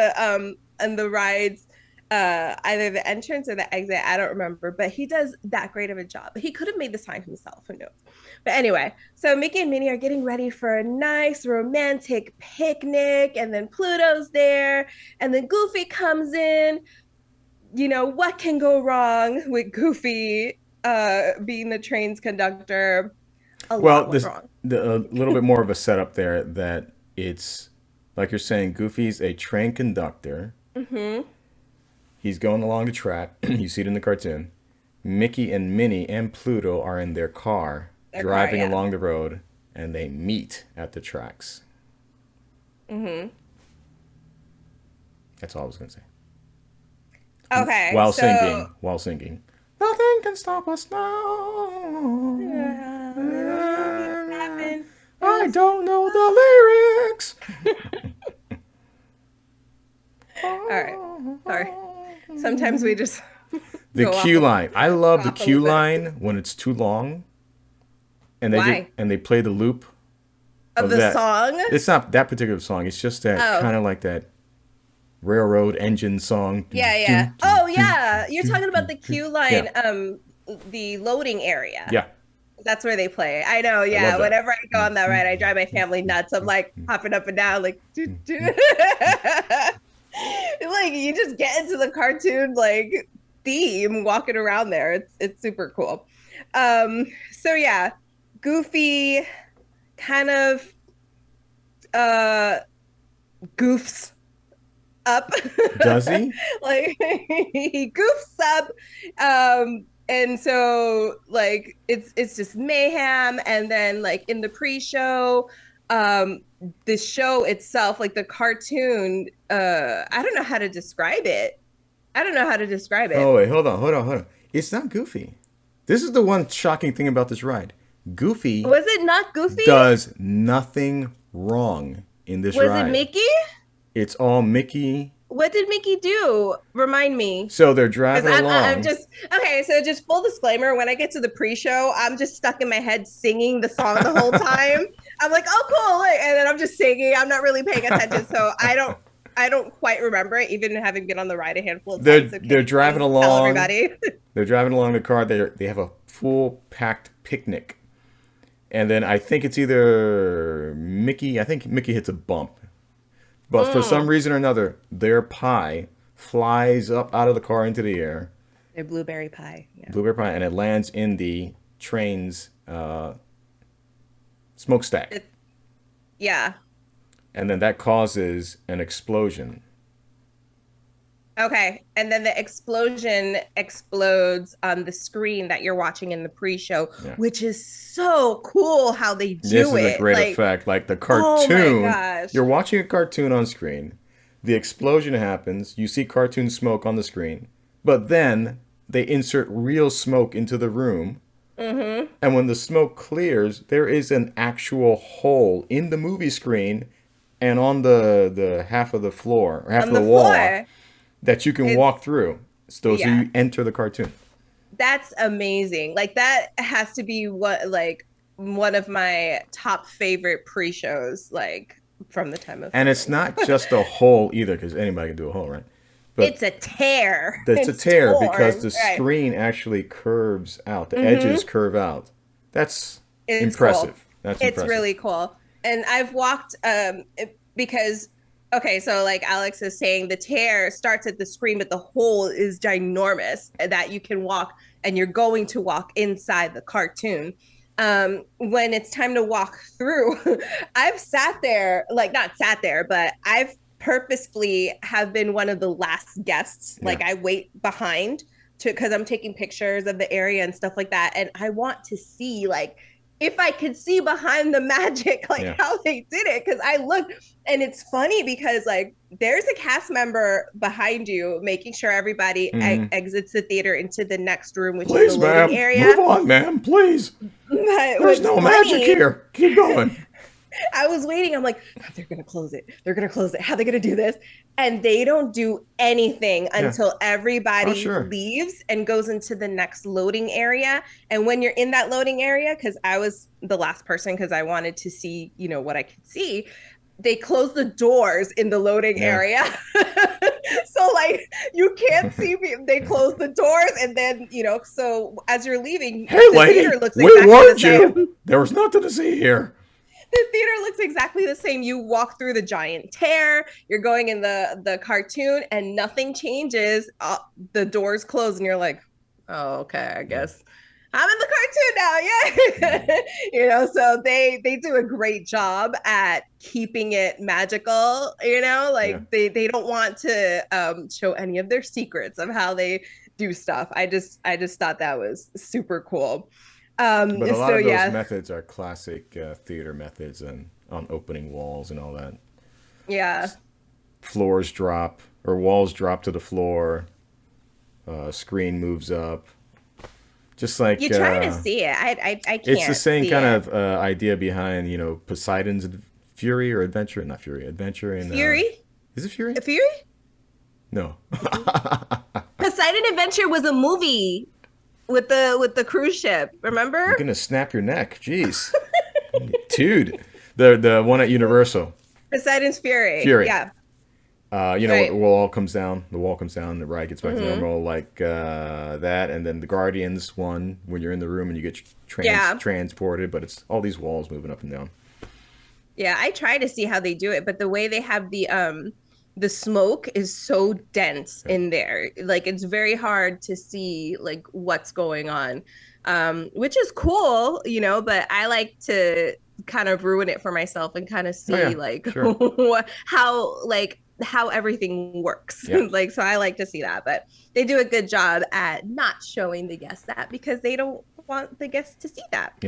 the rides, either the entrance or the exit. I don't remember, but he does that great of a job. He could have made the sign himself, who knows? But anyway, so Mickey and Minnie are getting ready for a nice romantic picnic, and then Pluto's there, and then Goofy comes in. You know, what can go wrong with Goofy being the train's conductor? A little bit more of a setup there, that it's, like you're saying, Goofy's a train conductor. Mm-hmm. He's going along the track. You see it in the cartoon. Mickey and Minnie and Pluto are in their car, driving along the road, and they meet at the tracks. Mm-hmm. That's all I was going to say. Okay. While singing. Nothing can stop us now. I don't know the lyrics. All right. Sorry. Sometimes we just... The cue line. I love the cue line when it's too long. And they play the loop of the song? It's not that particular song. It's just that kind of like that railroad engine song. Yeah. Oh, yeah. You're talking about the cue line, the loading area. Yeah. That's where they play. I know, yeah. Whenever I go on that ride, I drive my family nuts. I'm like hopping up and down, like, like you just get into the cartoon like theme walking around there. It's super cool. So yeah, Goofy kind of goofs up. Does he? Like he goofs up. And so like it's just mayhem. And then like in the pre-show, the show itself, like the cartoon, I don't know how to describe it. Oh wait, hold on. It's not Goofy. This is the one shocking thing about this ride. Goofy. Was it not Goofy? Does nothing wrong in this ride. Was it Mickey? It's all Mickey. What did Mickey do? Remind me. So they're driving along. I'm just okay. So just full disclaimer: when I get to the pre-show, I'm just stuck in my head singing the song the whole time. I'm like, oh, cool, and then I'm just singing. I'm not really paying attention, so I don't quite remember it, even having been on the ride a handful of times. They're driving along. Tell everybody. They're driving along the car. They have a full packed picnic, and then I think it's either Mickey. I think Mickey hits a bump. But for some reason or another, their pie flies up out of the car into the air. Their blueberry pie. Yeah. Blueberry pie, and it lands in the train's smokestack. Yeah. And then that causes an explosion. Okay. And then the explosion explodes on the screen that you're watching in the pre-show, which is so cool how they do it. This is a great effect. Like the cartoon. Oh my gosh. You're watching a cartoon on screen. The explosion happens. You see cartoon smoke on the screen. But then they insert real smoke into the room. Mm-hmm. And when the smoke clears, there is an actual hole in the movie screen and on the half of the floor, or half of the wall. That you can walk through, so you enter the cartoon. That's amazing. Like that has to be one of my top favorite pre-shows, like from the time of. And it's not just a hole either, because anybody can do a hole, right? But it's a tear. It's a tear torn, because the screen actually curves out. The edges curve out. That's impressive. Cool. It's really cool. And I've walked. because okay, so like Alex is saying, the tear starts at the screen, but the hole is ginormous that you can walk, and you're going to walk inside the cartoon. When it's time to walk through, I've sat there, like not sat there, but I've purposefully have been one of the last guests. Yeah. Like I wait behind because I'm taking pictures of the area and stuff like that. And I want to see like, if I could see behind the magic, like how they did it. Cause I looked, and it's funny because like there's a cast member behind you making sure everybody exits the theater into the next room, which is the loading area. Move on, ma'am, please. There's no magic here. Keep going. I was waiting. I'm like, they're going to close it. They're going to close it. How are they going to do this? And they don't do anything until everybody leaves and goes into the next loading area. And when you're in that loading area, because I was the last person because I wanted to see, you know, what I could see, they close the doors in the loading area. So like you can't see me. They close the doors, and then, you know, so as you're leaving, the theater looks exactly the same. There was nothing to see here. The theater looks exactly the same. You walk through the giant tear, you're going in the cartoon, and nothing changes. The doors close, and you're like, oh, okay, I guess I'm in the cartoon now. Yeah. You know, so they do a great job at keeping it magical, you know, like they don't want to show any of their secrets of how they do stuff. I just thought that was super cool. But a lot of those methods are classic theater methods, and on opening walls and all that. Yeah. Floors drop, or walls drop to the floor. Screen moves up. Just like you're trying to see it. I can't. It's the same kind of idea behind, you know, Poseidon's Fury or Adventure, not Fury, Adventure in Fury. Is it Fury? Fury? No. Poseidon Adventure was a movie. With the cruise ship, remember? You're gonna snap your neck, jeez, dude. The one at Universal. Poseidon's Fury. Yeah. You know, the wall comes down. The ride gets back to normal, like that, and then the Guardians one when you're in the room and you get transported, but it's all these walls moving up and down. Yeah, I try to see how they do it, but the way they have the smoke is so dense in there. Like it's very hard to see like what's going on, which is cool, you know, but I like to kind of ruin it for myself and kind of see how everything works. Like, so I like to see that, but they do a good job at not showing the guests that because they don't want the guests to see that.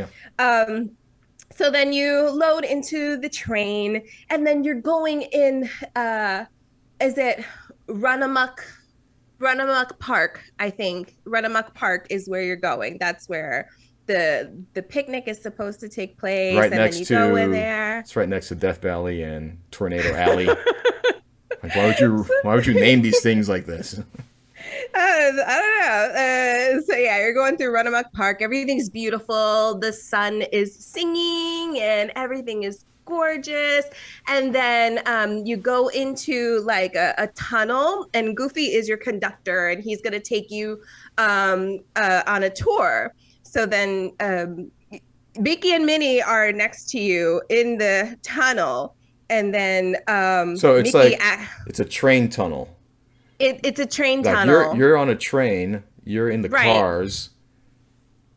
So then you load into the train, and then you're going in, is it Runamuck Park, I think. Runamuck Park is where you're going. That's where the picnic is supposed to take place. Right, and then you go in there. It's right next to Death Valley and Tornado Alley. Like, why would you name these things like this? I don't know. So yeah, you're going through Runamuck Park. Everything's beautiful. The sun is singing and everything is gorgeous. And then you go into like a tunnel, and Goofy is your conductor, and he's going to take you on a tour. So then Mickey and Minnie are next to you in the tunnel. And then so it's Mickey it's a train tunnel. It's a train tunnel. You're on a train. You're in the cars.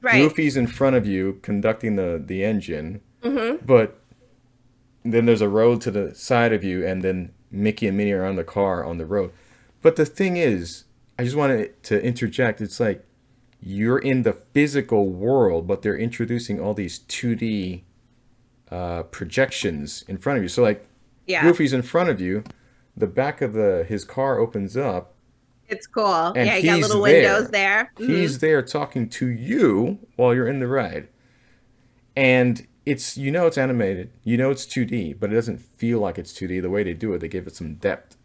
Right. Goofy's in front of you conducting the engine. But then there's a road to the side of you, and then Mickey and Minnie are on the car on the road. But the thing is, I just wanted to interject. It's like you're in the physical world, but they're introducing all these 2D projections in front of you. So like Goofy's in front of you. The back of his car opens up. It's cool. And you got little windows there. He's there talking to you while you're in the ride. And it's, you know, it's animated. You know it's 2D, but it doesn't feel like it's 2D. The way they do it, they give it some depth.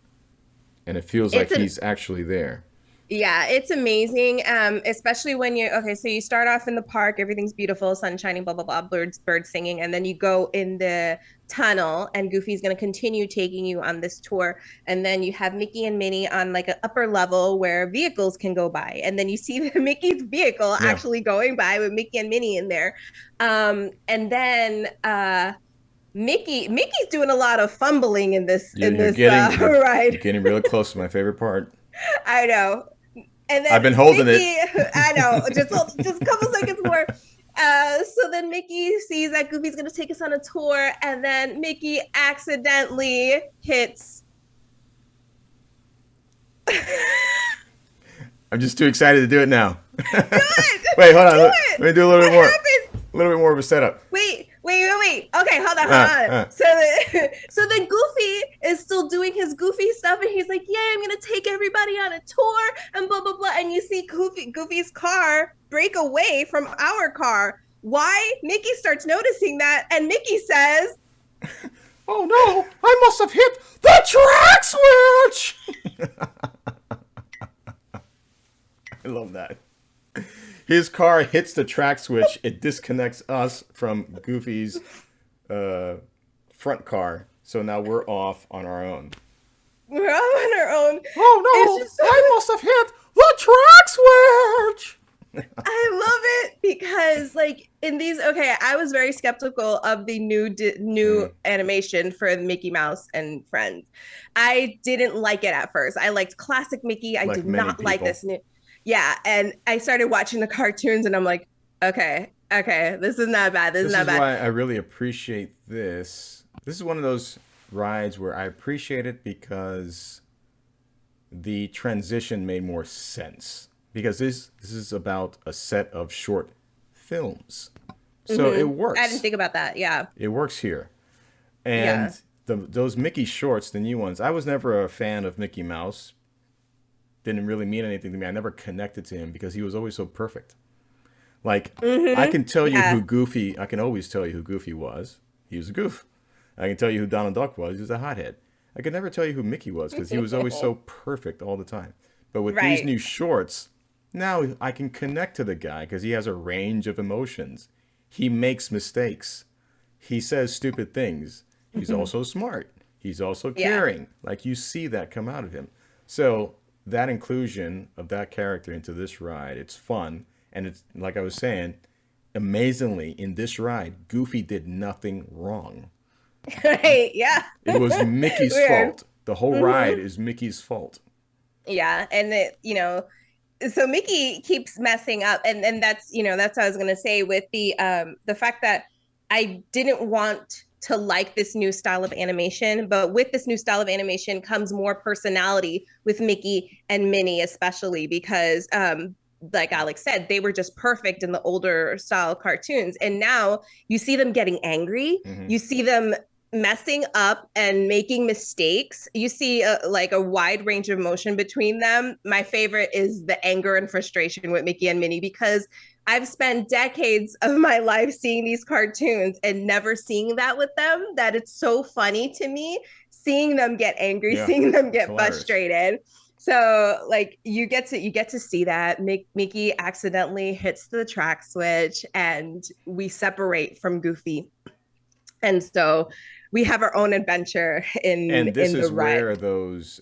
And it feels like he's actually there. Yeah, it's amazing. Especially when so you start off in the park, everything's beautiful, sun shining, blah, blah, blah, birds singing. And then you go in the tunnel, and Goofy's going to continue taking you on this tour. And then you have Mickey and Minnie on like an upper level where vehicles can go by. And then you see Mickey's vehicle actually going by with Mickey and Minnie in there. And then Mickey's doing a lot of fumbling in this ride. You're getting really close to my favorite part. I know. And then I've been holding it. I know. Just a couple seconds more. So then Mickey sees that Goofy's going to take us on a tour, and then Mickey accidentally hits. I'm just too excited to do it now. Do it. Wait, hold on. Let me do a little bit more. A little bit more of a setup. Wait. Okay, hold on. So then Goofy is still doing his Goofy stuff, and he's like, "Yeah, I'm gonna take everybody on a tour," and blah blah blah. And you see Goofy's car break away from our car. Why? Mickey starts noticing that, and Mickey says, "Oh no! I must have hit the track switch." I love that. His car hits the track switch. It disconnects us from Goofy's front car. So now we're off on our own. We're off on our own. Oh no! I must have hit the track switch. I love it because, like, in these, I was very skeptical of the new animation for Mickey Mouse and Friends. I didn't like it at first. I liked classic Mickey. I did not like this new. Yeah, and I started watching the cartoons, and I'm like, okay, this is not bad. This is not bad. This is why I really appreciate this. This is one of those rides where I appreciate it because the transition made more sense. Because this is about a set of short films, so it works. I didn't think about that. Yeah, it works here, and those Mickey shorts, the new ones. I was never a fan of Mickey Mouse. Didn't really mean anything to me. I never connected to him because he was always so perfect. Like, I can tell you who Goofy, I can always tell you who Goofy was. He was a goof. I can tell you who Donald Duck was. He was a hothead. I could never tell you who Mickey was because he was always so perfect all the time. But with these new shorts, now I can connect to the guy because he has a range of emotions. He makes mistakes. He says stupid things. He's also smart. He's also caring. Like, you see that come out of him. So that inclusion of that character into this ride, it's fun. And it's, like I was saying, amazingly, in this ride, Goofy did nothing wrong. Right, yeah. It was Mickey's fault. The whole ride is Mickey's fault. Yeah, and so Mickey keeps messing up, and that's that's what I was gonna say with the fact that I didn't want to like this new style of animation, but with this new style of animation comes more personality with Mickey and Minnie, especially because like Alex said, they were just perfect in the older style cartoons, and now you see them getting angry. You see them messing up and making mistakes. You see a wide range of emotion between them. My favorite is the anger and frustration with Mickey and Minnie, because I've spent decades of my life seeing these cartoons and never seeing that with them, that it's so funny to me seeing them get angry, seeing them get frustrated. So like you get to see that Mickey accidentally hits the track switch and we separate from Goofy. And so we have our own adventure in the ride. And this is where those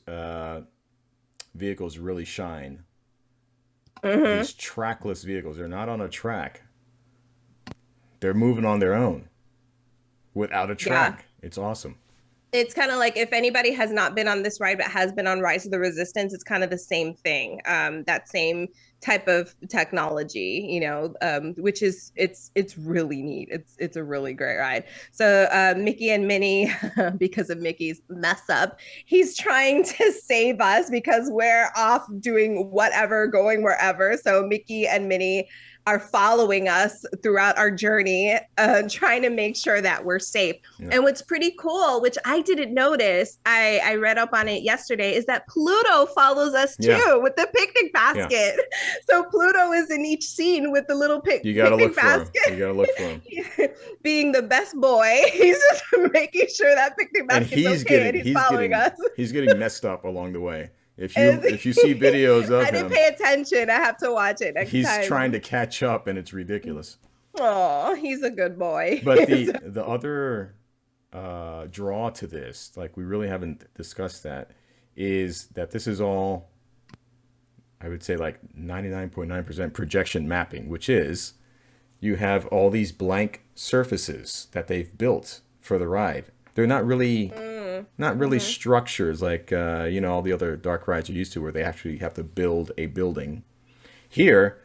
vehicles really shine. These trackless vehicles, they're not on a track. They're moving on their own without a track. It's awesome. It's kind of like, if anybody has not been on this ride but has been on Rise of the Resistance, it's kind of the same thing. That same type of technology, which is it's really neat. It's a really great ride. So Mickey and Minnie, because of Mickey's mess up, he's trying to save us because we're off doing whatever, going wherever. So Mickey and Minnie are following us throughout our journey, trying to make sure that we're safe. Yeah. And what's pretty cool, which I didn't notice, I read up on it yesterday, is that Pluto follows us too with the picnic basket. Yeah. So Pluto is in each scene with the little picnic basket. You gotta look for him. Being the best boy, he's just making sure that picnic basket's okay, and he's following us. He's getting messed up along the way. If you see videos of him, I didn't pay attention. I have to watch it next time. He's trying to catch up, and it's ridiculous. Oh, he's a good boy. But the other draw to this, like we really haven't discussed that, is that this is all, I would say, like 99.9% projection mapping, which is you have all these blank surfaces that they've built for the ride. They're not really structures like all the other dark rides you're used to, where they actually have to build a building. Here,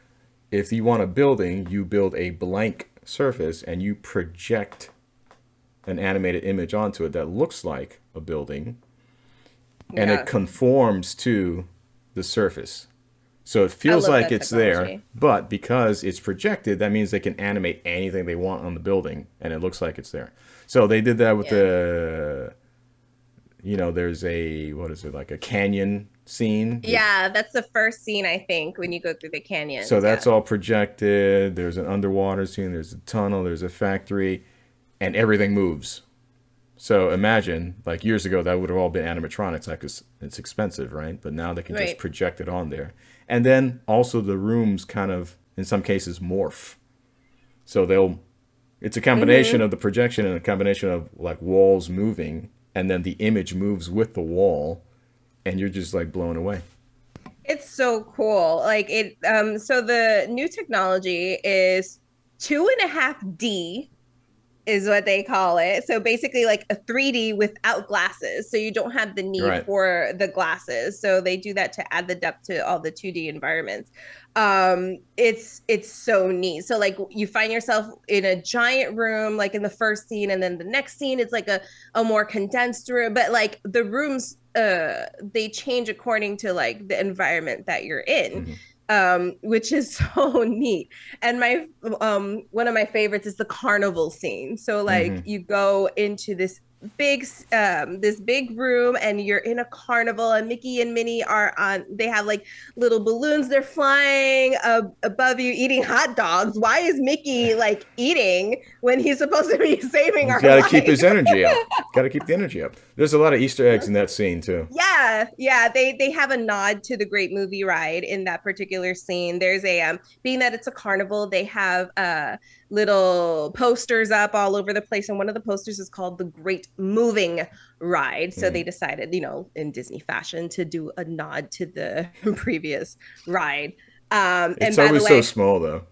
if you want a building, you build a blank surface and you project an animated image onto it that looks like a building, and it conforms to the surface. So it feels like it's there, but because it's projected, that means they can animate anything they want on the building, and it looks like it's there. So they did that with there's like a canyon scene. Yeah, that's the first scene, I think, when you go through the canyon. So that's all projected. There's an underwater scene. There's a tunnel. There's a factory, and everything moves. So imagine, like years ago, that would have all been animatronics. Like it's expensive, right? But now they can just project it on there. And then also the rooms kind of, in some cases, morph. So it's a combination of the projection and a combination of like walls moving, and then the image moves with the wall, and you're just like blown away. It's so cool. Like it. So the new technology is 2.5D. is what they call it. So basically like a 3D without glasses. So you don't have the need for the glasses. So they do that to add the depth to all the 2D environments. It's so neat. So like you find yourself in a giant room, like in the first scene, and then the next scene, it's like a more condensed room, but like the rooms, they change according to like the environment that you're in. Which is so neat. And my one of my favorites is the carnival scene. So like you go into this big room and you're in a carnival, and Mickey and Minnie they have like little balloons, they're flying above you eating hot dogs. Why is Mickey like eating when he's supposed to be saving our life? Gotta keep his energy up. Gotta keep the energy up. There's a lot of Easter eggs in that scene too. Yeah, they have a nod to the Great Movie Ride in that particular scene. There's a being that it's a carnival, they have little posters up all over the place, and one of the posters is called the Great Moving Ride. So they decided, in Disney fashion, to do a nod to the previous ride. It's always so small though.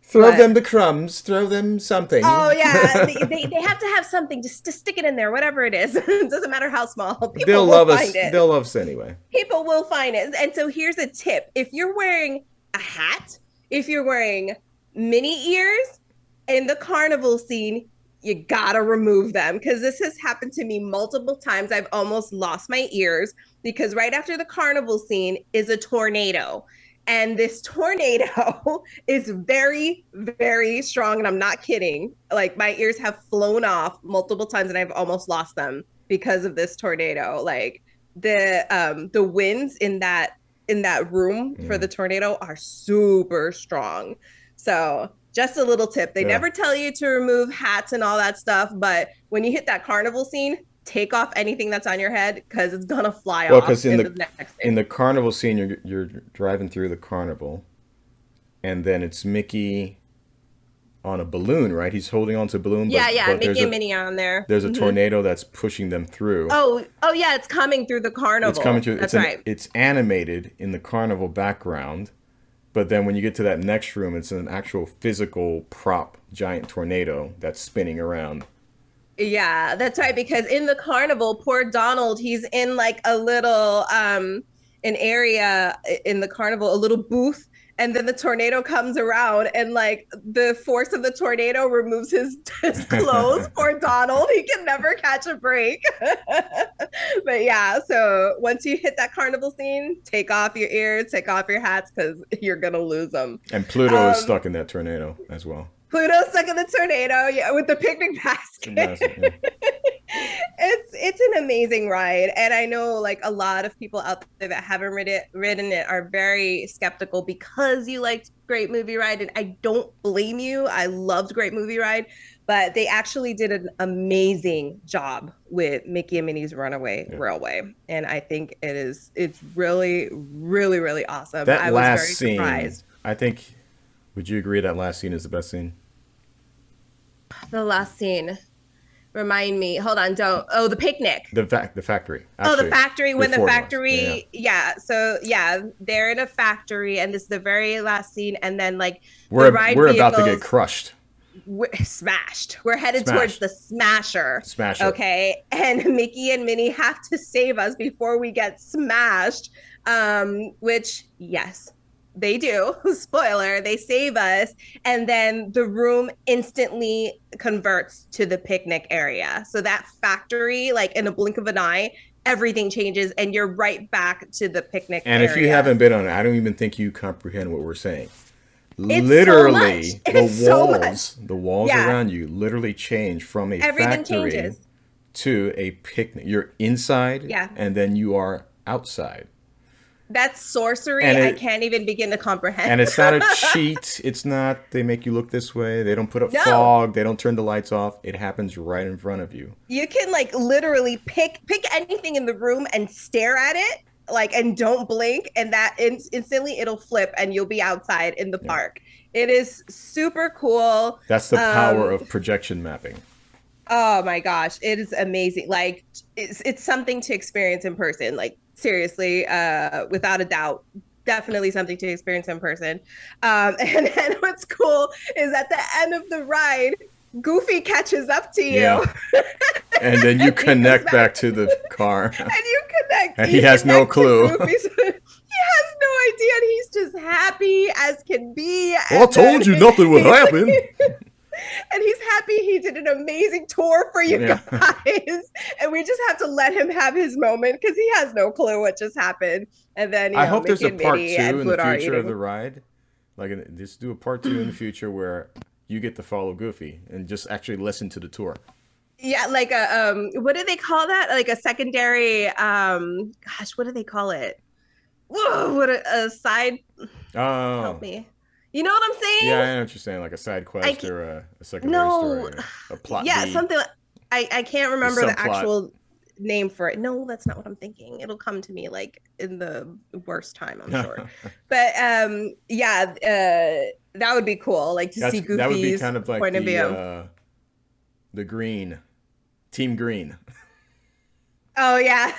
Throw them the crumbs. Throw them something. Oh yeah, they have to have something just to stick it in there, whatever it is. It doesn't matter how small. They'll love us. They'll love us anyway. People will find it. And so here's a tip: if you're wearing a hat, if you're wearing Minnie ears in the carnival scene, you gotta remove them, because this has happened to me multiple times. I've almost lost my ears because right after the carnival scene is a tornado. And this tornado is very, very strong. And I'm not kidding. Like my ears have flown off multiple times and I've almost lost them because of this tornado. Like the winds in that room for the tornado are super strong. So just a little tip. They never tell you to remove hats and all that stuff. But when you hit that carnival scene, take off anything that's on your head, because it's gonna fly off. Well, because in the carnival scene, you're driving through the carnival, and then it's Mickey on a balloon, right? He's holding onto a balloon. But Mickey and Minnie are on there. There's a tornado that's pushing them through. Oh yeah, it's coming through the carnival. It's coming through. That's right. It's animated in the carnival background, but then when you get to that next room, it's an actual physical prop giant tornado that's spinning around. Yeah, that's right. Because in the carnival, poor Donald, he's in like a little, an area in the carnival, a little booth. And then the tornado comes around and like the force of the tornado removes his clothes. Poor Donald, he can never catch a break. But yeah, so once you hit that carnival scene, take off your ears, take off your hats, because you're going to lose them. And Pluto is stuck in that tornado as well. Pluto's stuck in the tornado, with the picnic basket. It's an amazing ride, and I know like a lot of people out there that haven't ridden it are very skeptical because you liked Great Movie Ride, and I don't blame you. I loved Great Movie Ride, but they actually did an amazing job with Mickey and Minnie's Runaway Railway, and I think it's really, really, really awesome. I was very surprised. I think. Would you agree that last scene is the best scene? The last scene. Remind me. Hold on. The picnic. The factory. Actually, the factory. When the factory. Yeah. So yeah, they're in a factory, and this is the very last scene. And then like we're about to get crushed. smashed. We're headed towards the Smasher. Okay. And Mickey and Minnie have to save us before we get smashed. Which, yes, they do. Spoiler, they save us. And then the room instantly converts to the picnic area. So that factory, like in a blink of an eye, everything changes and you're right back to the picnic area. And if you haven't been on it, I don't even think you comprehend what we're saying. It's literally, so the walls around you literally change from a factory to a picnic. You're inside and then you are outside. That's sorcery. I can't even begin to comprehend. And it's not a cheat. It's not they make you look this way. They don't put up fog. They don't turn the lights off. It happens right in front of you. You can like literally pick anything in the room and stare at it, like, and don't blink, and that instantly it'll flip and you'll be outside in the park. It is super cool. That's the power of projection mapping. Oh my gosh, it is amazing. Like it's something to experience in person. Like seriously, without a doubt, definitely something to experience in person. And then what's cool is at the end of the ride, Goofy catches up to you. Yeah. And then you connect back to the car. And you connect. And he has no clue. He has no idea. And he's just happy as can be. Well, I told you nothing would happen. And he's happy he did an amazing tour for you guys. And we just have to let him have his moment because he has no clue what just happened. And then, I hope there's a part 2 in the future of the ride. Like, just do a part 2 in the future where you get to follow Goofy and just actually listen to the tour. Yeah, like a what do they call that? Like a secondary gosh, what do they call it? Whoa, what a side. Oh, help me. You know what I'm saying? Yeah, I know what you're saying, like a side quest or a secondary story, a plot. Yeah, B. something. I can't remember the actual name for it. No, that's not what I'm thinking. It'll come to me like in the worst time, I'm sure. But that would be cool. Like to see Goofy's that would be kind of like point of view. The green, Team Green. Oh yeah.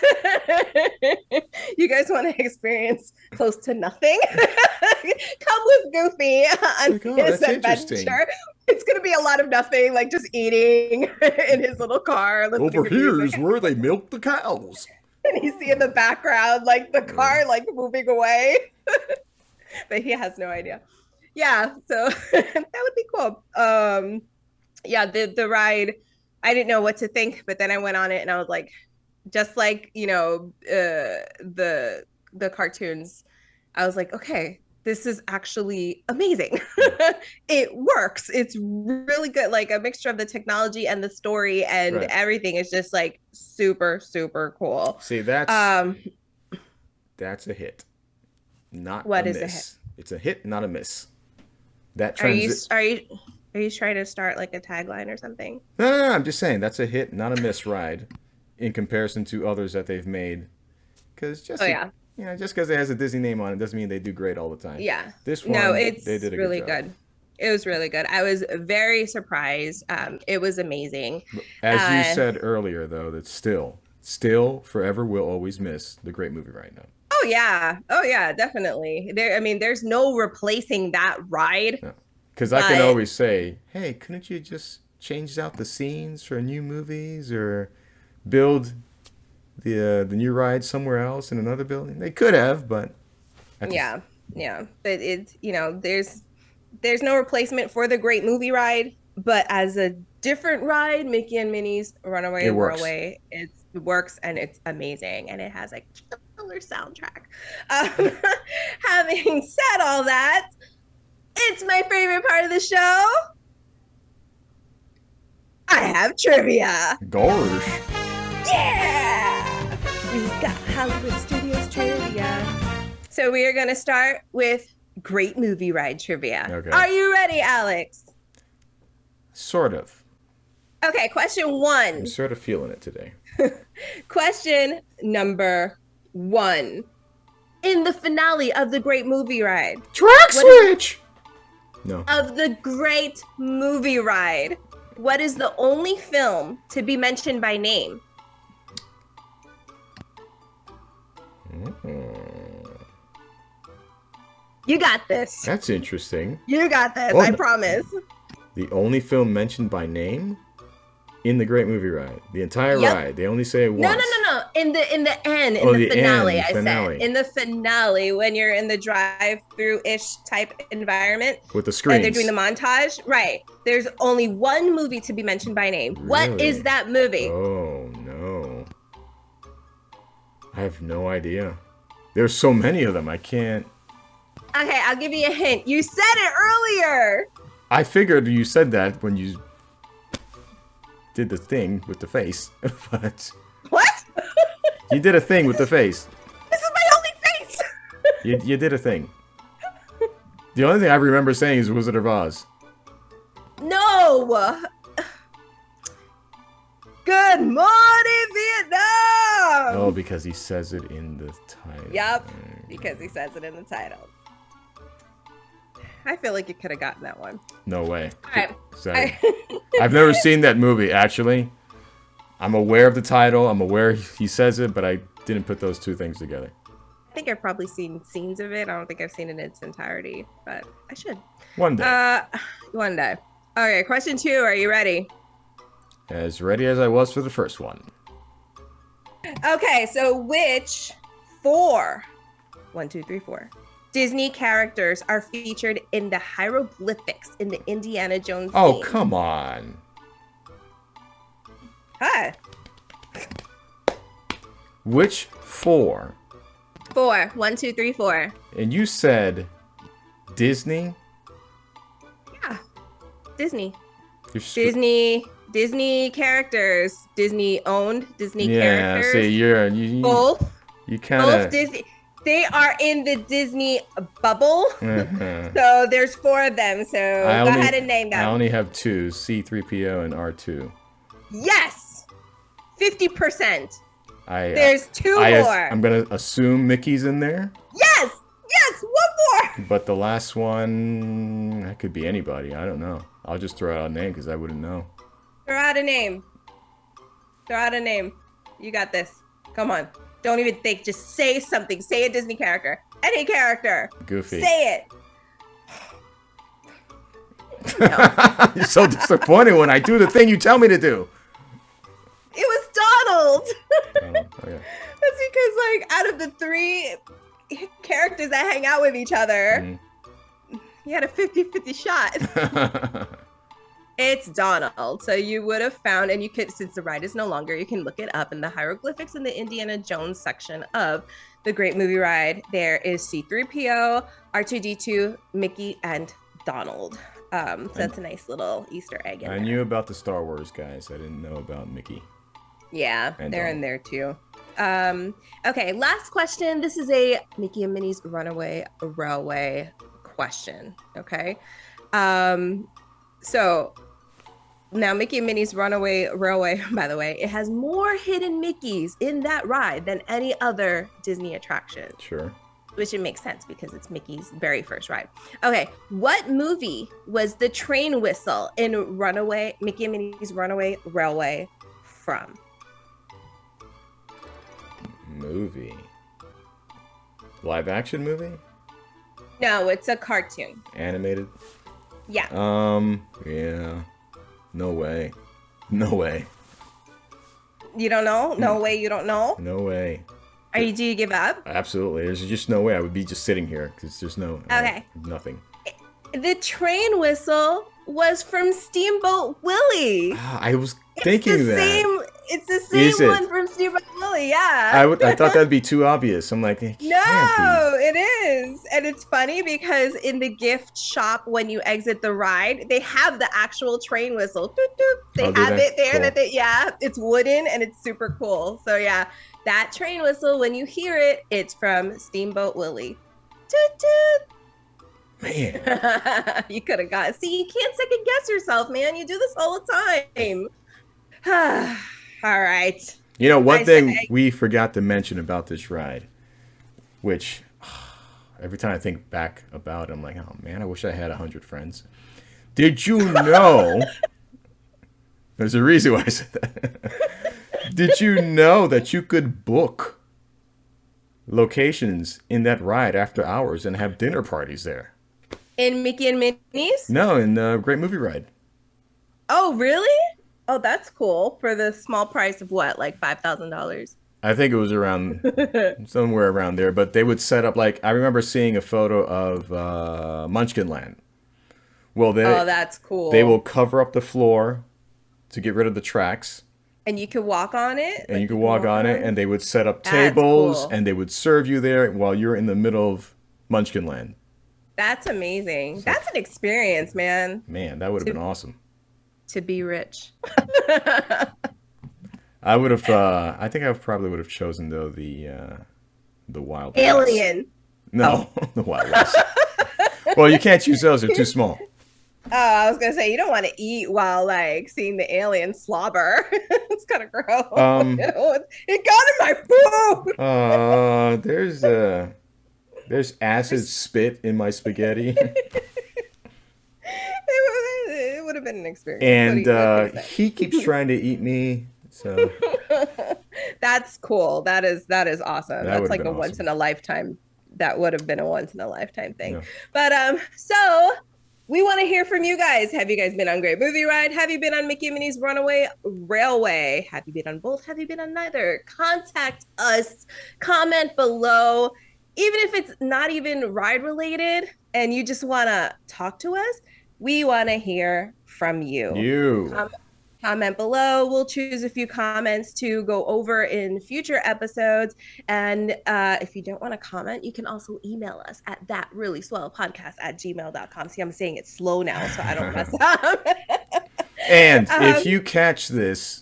You guys want to experience close to nothing? Come with Goofy on his adventure. It's gonna be a lot of nothing, like just eating in his little car. Over here is where they milk the cows. And you see in the background like the car like moving away. But he has no idea. Yeah, so that would be cool. The ride, I didn't know what to think, but then I went on it and I was like, just like, you know, the cartoons, I was like, okay, this is actually amazing. It works. It's really good. Like a mixture of the technology and the story and everything is just like super, super cool. See, that's a hit. Not what a is miss. A hit? It's a hit, not a miss. That Are you trying to start like a tagline or something? No. I'm just saying that's a hit, not a miss ride in comparison to others that they've made. Because just because it has a Disney name on it doesn't mean they do great all the time. Yeah. This one, they did a really good job. Good. It was really good. I was very surprised. It was amazing. As you said earlier, though, that still forever will always miss the Great Movie Ride now. Oh yeah, definitely. There's no replacing that ride. Because I can always say, hey, couldn't you just change out the scenes for new movies or build the new ride somewhere else in another building? They could have, but but it's there's no replacement for the Great Movie Ride. But as a different ride, Mickey and Minnie's Runaway, it works and it's amazing and it has a killer soundtrack. Having said all that, it's my favorite part of the show. I have trivia. Gosh. Yeah! We got Hollywood Studios trivia. So we are going to start with Great Movie Ride trivia. Okay. Are you ready, Alex? Sort of. Okay, question 1. I'm sort of feeling it today. Question number 1. In the finale of the Great Movie Ride. Track switch! No. Of the Great Movie Ride, what is the only film to be mentioned by name? Mm-hmm. You got this. That's interesting. You got this, I promise. The only film mentioned by name in the Great Movie Ride. The entire ride. They only say it once. No. In the end, in the finale, said. In the finale, when you're in the drive-through-ish type environment. With the screens. And they're doing the montage. Right. There's only one movie to be mentioned by name. Really? What is that movie? Oh, no. I have no idea. There's so many of them. I can't. Okay, I'll give you a hint. You said it earlier. I figured you said that when you did the thing with the face. But what? You did a thing with the face. This is my only face. You did a thing. The only thing I remember saying is Wizard of Oz. No. Good morning, Vietnam. Oh, because he says it in the title. Yep, because he says it in the title. I feel like you could have gotten that one. No way. All right. I've never seen that movie, actually. I'm aware of the title. I'm aware he says it, but I didn't put those two things together. I think I've probably seen scenes of it. I don't think I've seen it in its entirety, but I should. One day. One day. Okay, question 2. Are you ready? As ready as I was for the first one. Okay, so which 4 Disney characters are featured in the hieroglyphics in the Indiana Jones theme? Theme? Come on. Huh. Which 4? 4. 1, 2, 3, 4. And you said Disney? Yeah. Disney. Disney characters. Disney owned Disney characters. Yeah, see, both. You kind of. Both Disney. They are in the Disney bubble. Uh-huh. So there's 4 of them. So go ahead and name them. I only have 2, C-3PO and R2. Yes. 50%. There's 2 more. I'm going to assume Mickey's in there. Yes. 1 more. But the last one, that could be anybody. I don't know. I'll just throw out a name because I wouldn't know. Throw out a name. You got this. Come on. Don't even think. Just say something. Say a Disney character. Any character. Goofy. Say it. You're so disappointed when I do the thing you tell me to do. It was Donald. Okay. That's because, out of the 3 characters that hang out with each other, you had a 50-50 shot. It's Donald. So you would have found, and you could, since the ride is no longer, you can look it up in the hieroglyphics in the Indiana Jones section of the Great Movie Ride. There is C-3PO, R2-D2, Mickey, and Donald. So that's a nice little Easter egg in there. I knew about the Star Wars guys. I didn't know about Mickey. Yeah, they're in there too. Okay, last question. This is a Mickey and Minnie's Runaway Railway question. Okay. So now Mickey and Minnie's Runaway Railway, by the way, it has more hidden Mickeys in that ride than any other Disney attraction. Sure. Which it makes sense because it's Mickey's very first ride. Okay, what movie was the train whistle in Runaway, Mickey and Minnie's Runaway Railway from? Movie. Live action movie? No, it's a cartoon. Animated? Yeah. Yeah. No way. You don't know? No way you don't know? No way. Do you give up? Absolutely. There's just no way I would be just sitting here because there's no... Okay. Nothing. The train whistle was from Steamboat Willie. I was thinking that. It's the same one from Steamboat Willie, yeah. I thought that'd be too obvious. I'm like, no, it is. And it's funny because in the gift shop, when you exit the ride, they have the actual train whistle. Doot, doot. They have it there. Cool. It's wooden and it's super cool. So yeah, that train whistle, when you hear it, it's from Steamboat Willie. Toot, toot. Man. You could have got. See, you can't second guess yourself, man. You do this all the time. All right. You know, one thing we forgot to mention about this ride, which every time I think back about it, I'm like, oh man, I wish I had 100 friends. Did you know? There's a reason why I said that. Did you know that you could book locations in that ride after hours and have dinner parties there? In Mickey and Minnie's? No, in the Great Movie Ride. Oh, really? Oh, that's cool. For the small price of what, like $5,000? I think it was around somewhere around there. But they would set up I remember seeing a photo of Munchkinland. Well, that's cool. They will cover up the floor to get rid of the tracks. And you could walk on it. And you could walk on it, and they would set up tables, and they would serve you there while you're in the middle of Munchkinland. That's amazing. That's an experience, man. Man, that would have been awesome. To be rich. I would have. I think I probably would have chosen though the Wild West. Alien. No, the Wild West. Well, you can't choose those; they're too small. Oh, I was gonna say you don't want to eat while seeing the alien slobber. It's kind of gross. It got in my food. There's acid spit in my spaghetti. It would have been an experience. And he keeps trying to eat me. So that's cool. That is awesome. That's like a once in a lifetime. That would have been a once in a lifetime thing. Yeah. But so we want to hear from you guys. Have you guys been on Great Movie Ride? Have you been on Mickey and Minnie's Runaway Railway? Have you been on both? Have you been on neither? Contact us. Comment below. Even if it's not even ride related and you just want to talk to us, we want to hear from you. Comment below. We'll choose a few comments to go over in future episodes. And if you don't want to comment, you can also email us at thatreallyswellpodcast@gmail.com. See, I'm saying it slow now, so I don't mess up. And if you catch this,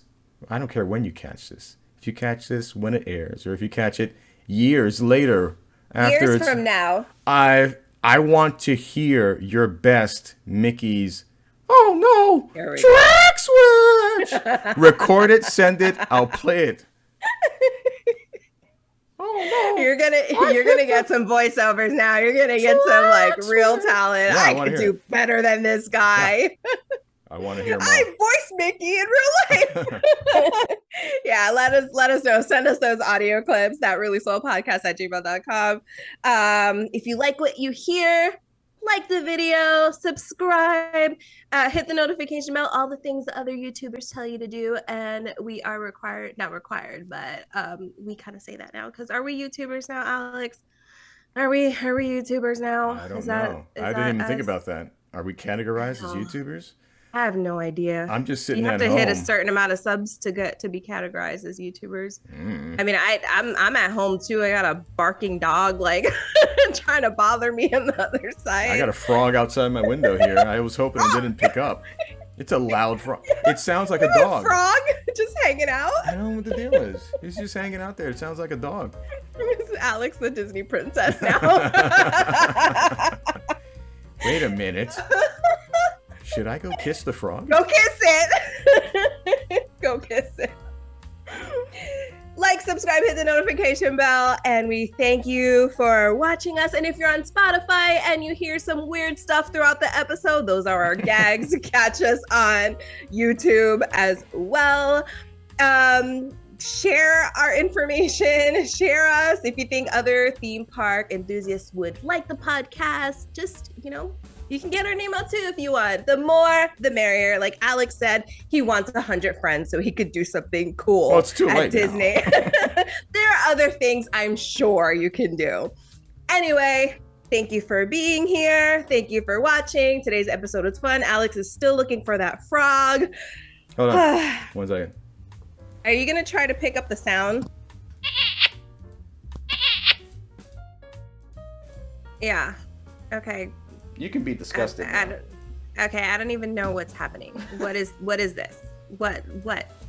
I don't care when you catch this. If you catch this when it airs, or if you catch it years later, years from now, I want to hear your best Mickey's. Oh no! Track switch. Record it, send it. I'll play it. Oh no! You're gonna get some voiceovers now. You're gonna get some real talent. Yeah, I can do better than this guy. Yeah. I want to hear more. I voiced Mickey in real life. Yeah, let us know. Send us those audio clips. That Really Swell Podcast @gmail.com. If you like what you hear, like the video, subscribe, hit the notification bell, all the things that other YouTubers tell you to do. And we are not required, but we kind of say that now because are we YouTubers now, Alex? Are we YouTubers now? I don't know. I didn't even think about that. Are we categorized as YouTubers? I have no idea. I'm just sitting at home. You have to hit a certain amount of subs to be categorized as YouTubers. I mean, I'm at home too. I got a barking dog trying to bother me on the other side. I got a frog outside my window here. I was hoping it didn't pick up. It's a loud frog. It sounds like a dog. A frog just hanging out? I don't know what the deal is. He's just hanging out there. It sounds like a dog. It's Alex the Disney princess now. Wait a minute. Should I go kiss the frog? Go kiss it. Go kiss it. Like, subscribe, hit the notification bell, and we thank you for watching us. And if you're on Spotify and you hear some weird stuff throughout the episode, those are our gags. Catch us on YouTube as well. Share our information. Share us if you think other theme park enthusiasts would like the podcast. Just, you can get our name out too if you want. The more, the merrier. Like Alex said, he wants 100 friends so he could do something cool it's too late at Disney. There are other things I'm sure you can do. Anyway, thank you for being here. Thank you for watching. Today's episode was fun. Alex is still looking for that frog. Hold on. 1 second. Are you going to try to pick up the sound? Yeah. Okay. You can be disgusted. I don't even know what's happening. What is this? What?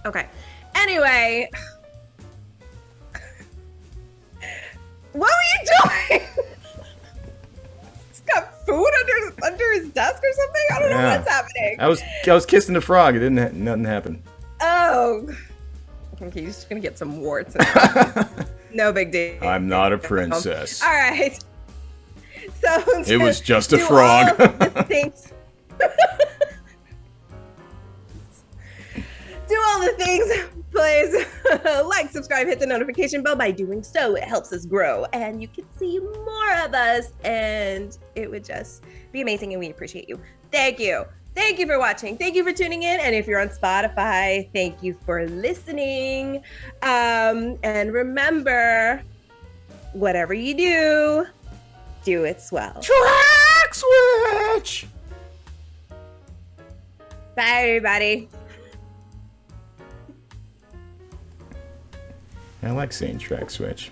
Okay. Anyway. What were you doing? He's got food under his desk or something? I don't know what's happening. I was kissing the frog. It nothing happened. Oh. Okay, you're just gonna get some warts. No big deal. I'm not a princess. All right. So it was just a frog. Thanks. Do all the things, please. Like, subscribe, hit the notification bell. By doing so, it helps us grow, and you can see more of us, and it would just be amazing, and we appreciate you. Thank you. Thank you for watching. Thank you for tuning in. And if you're on Spotify, thank you for listening. And remember, whatever you do it swell. Track switch! Bye, everybody. I like saying track switch.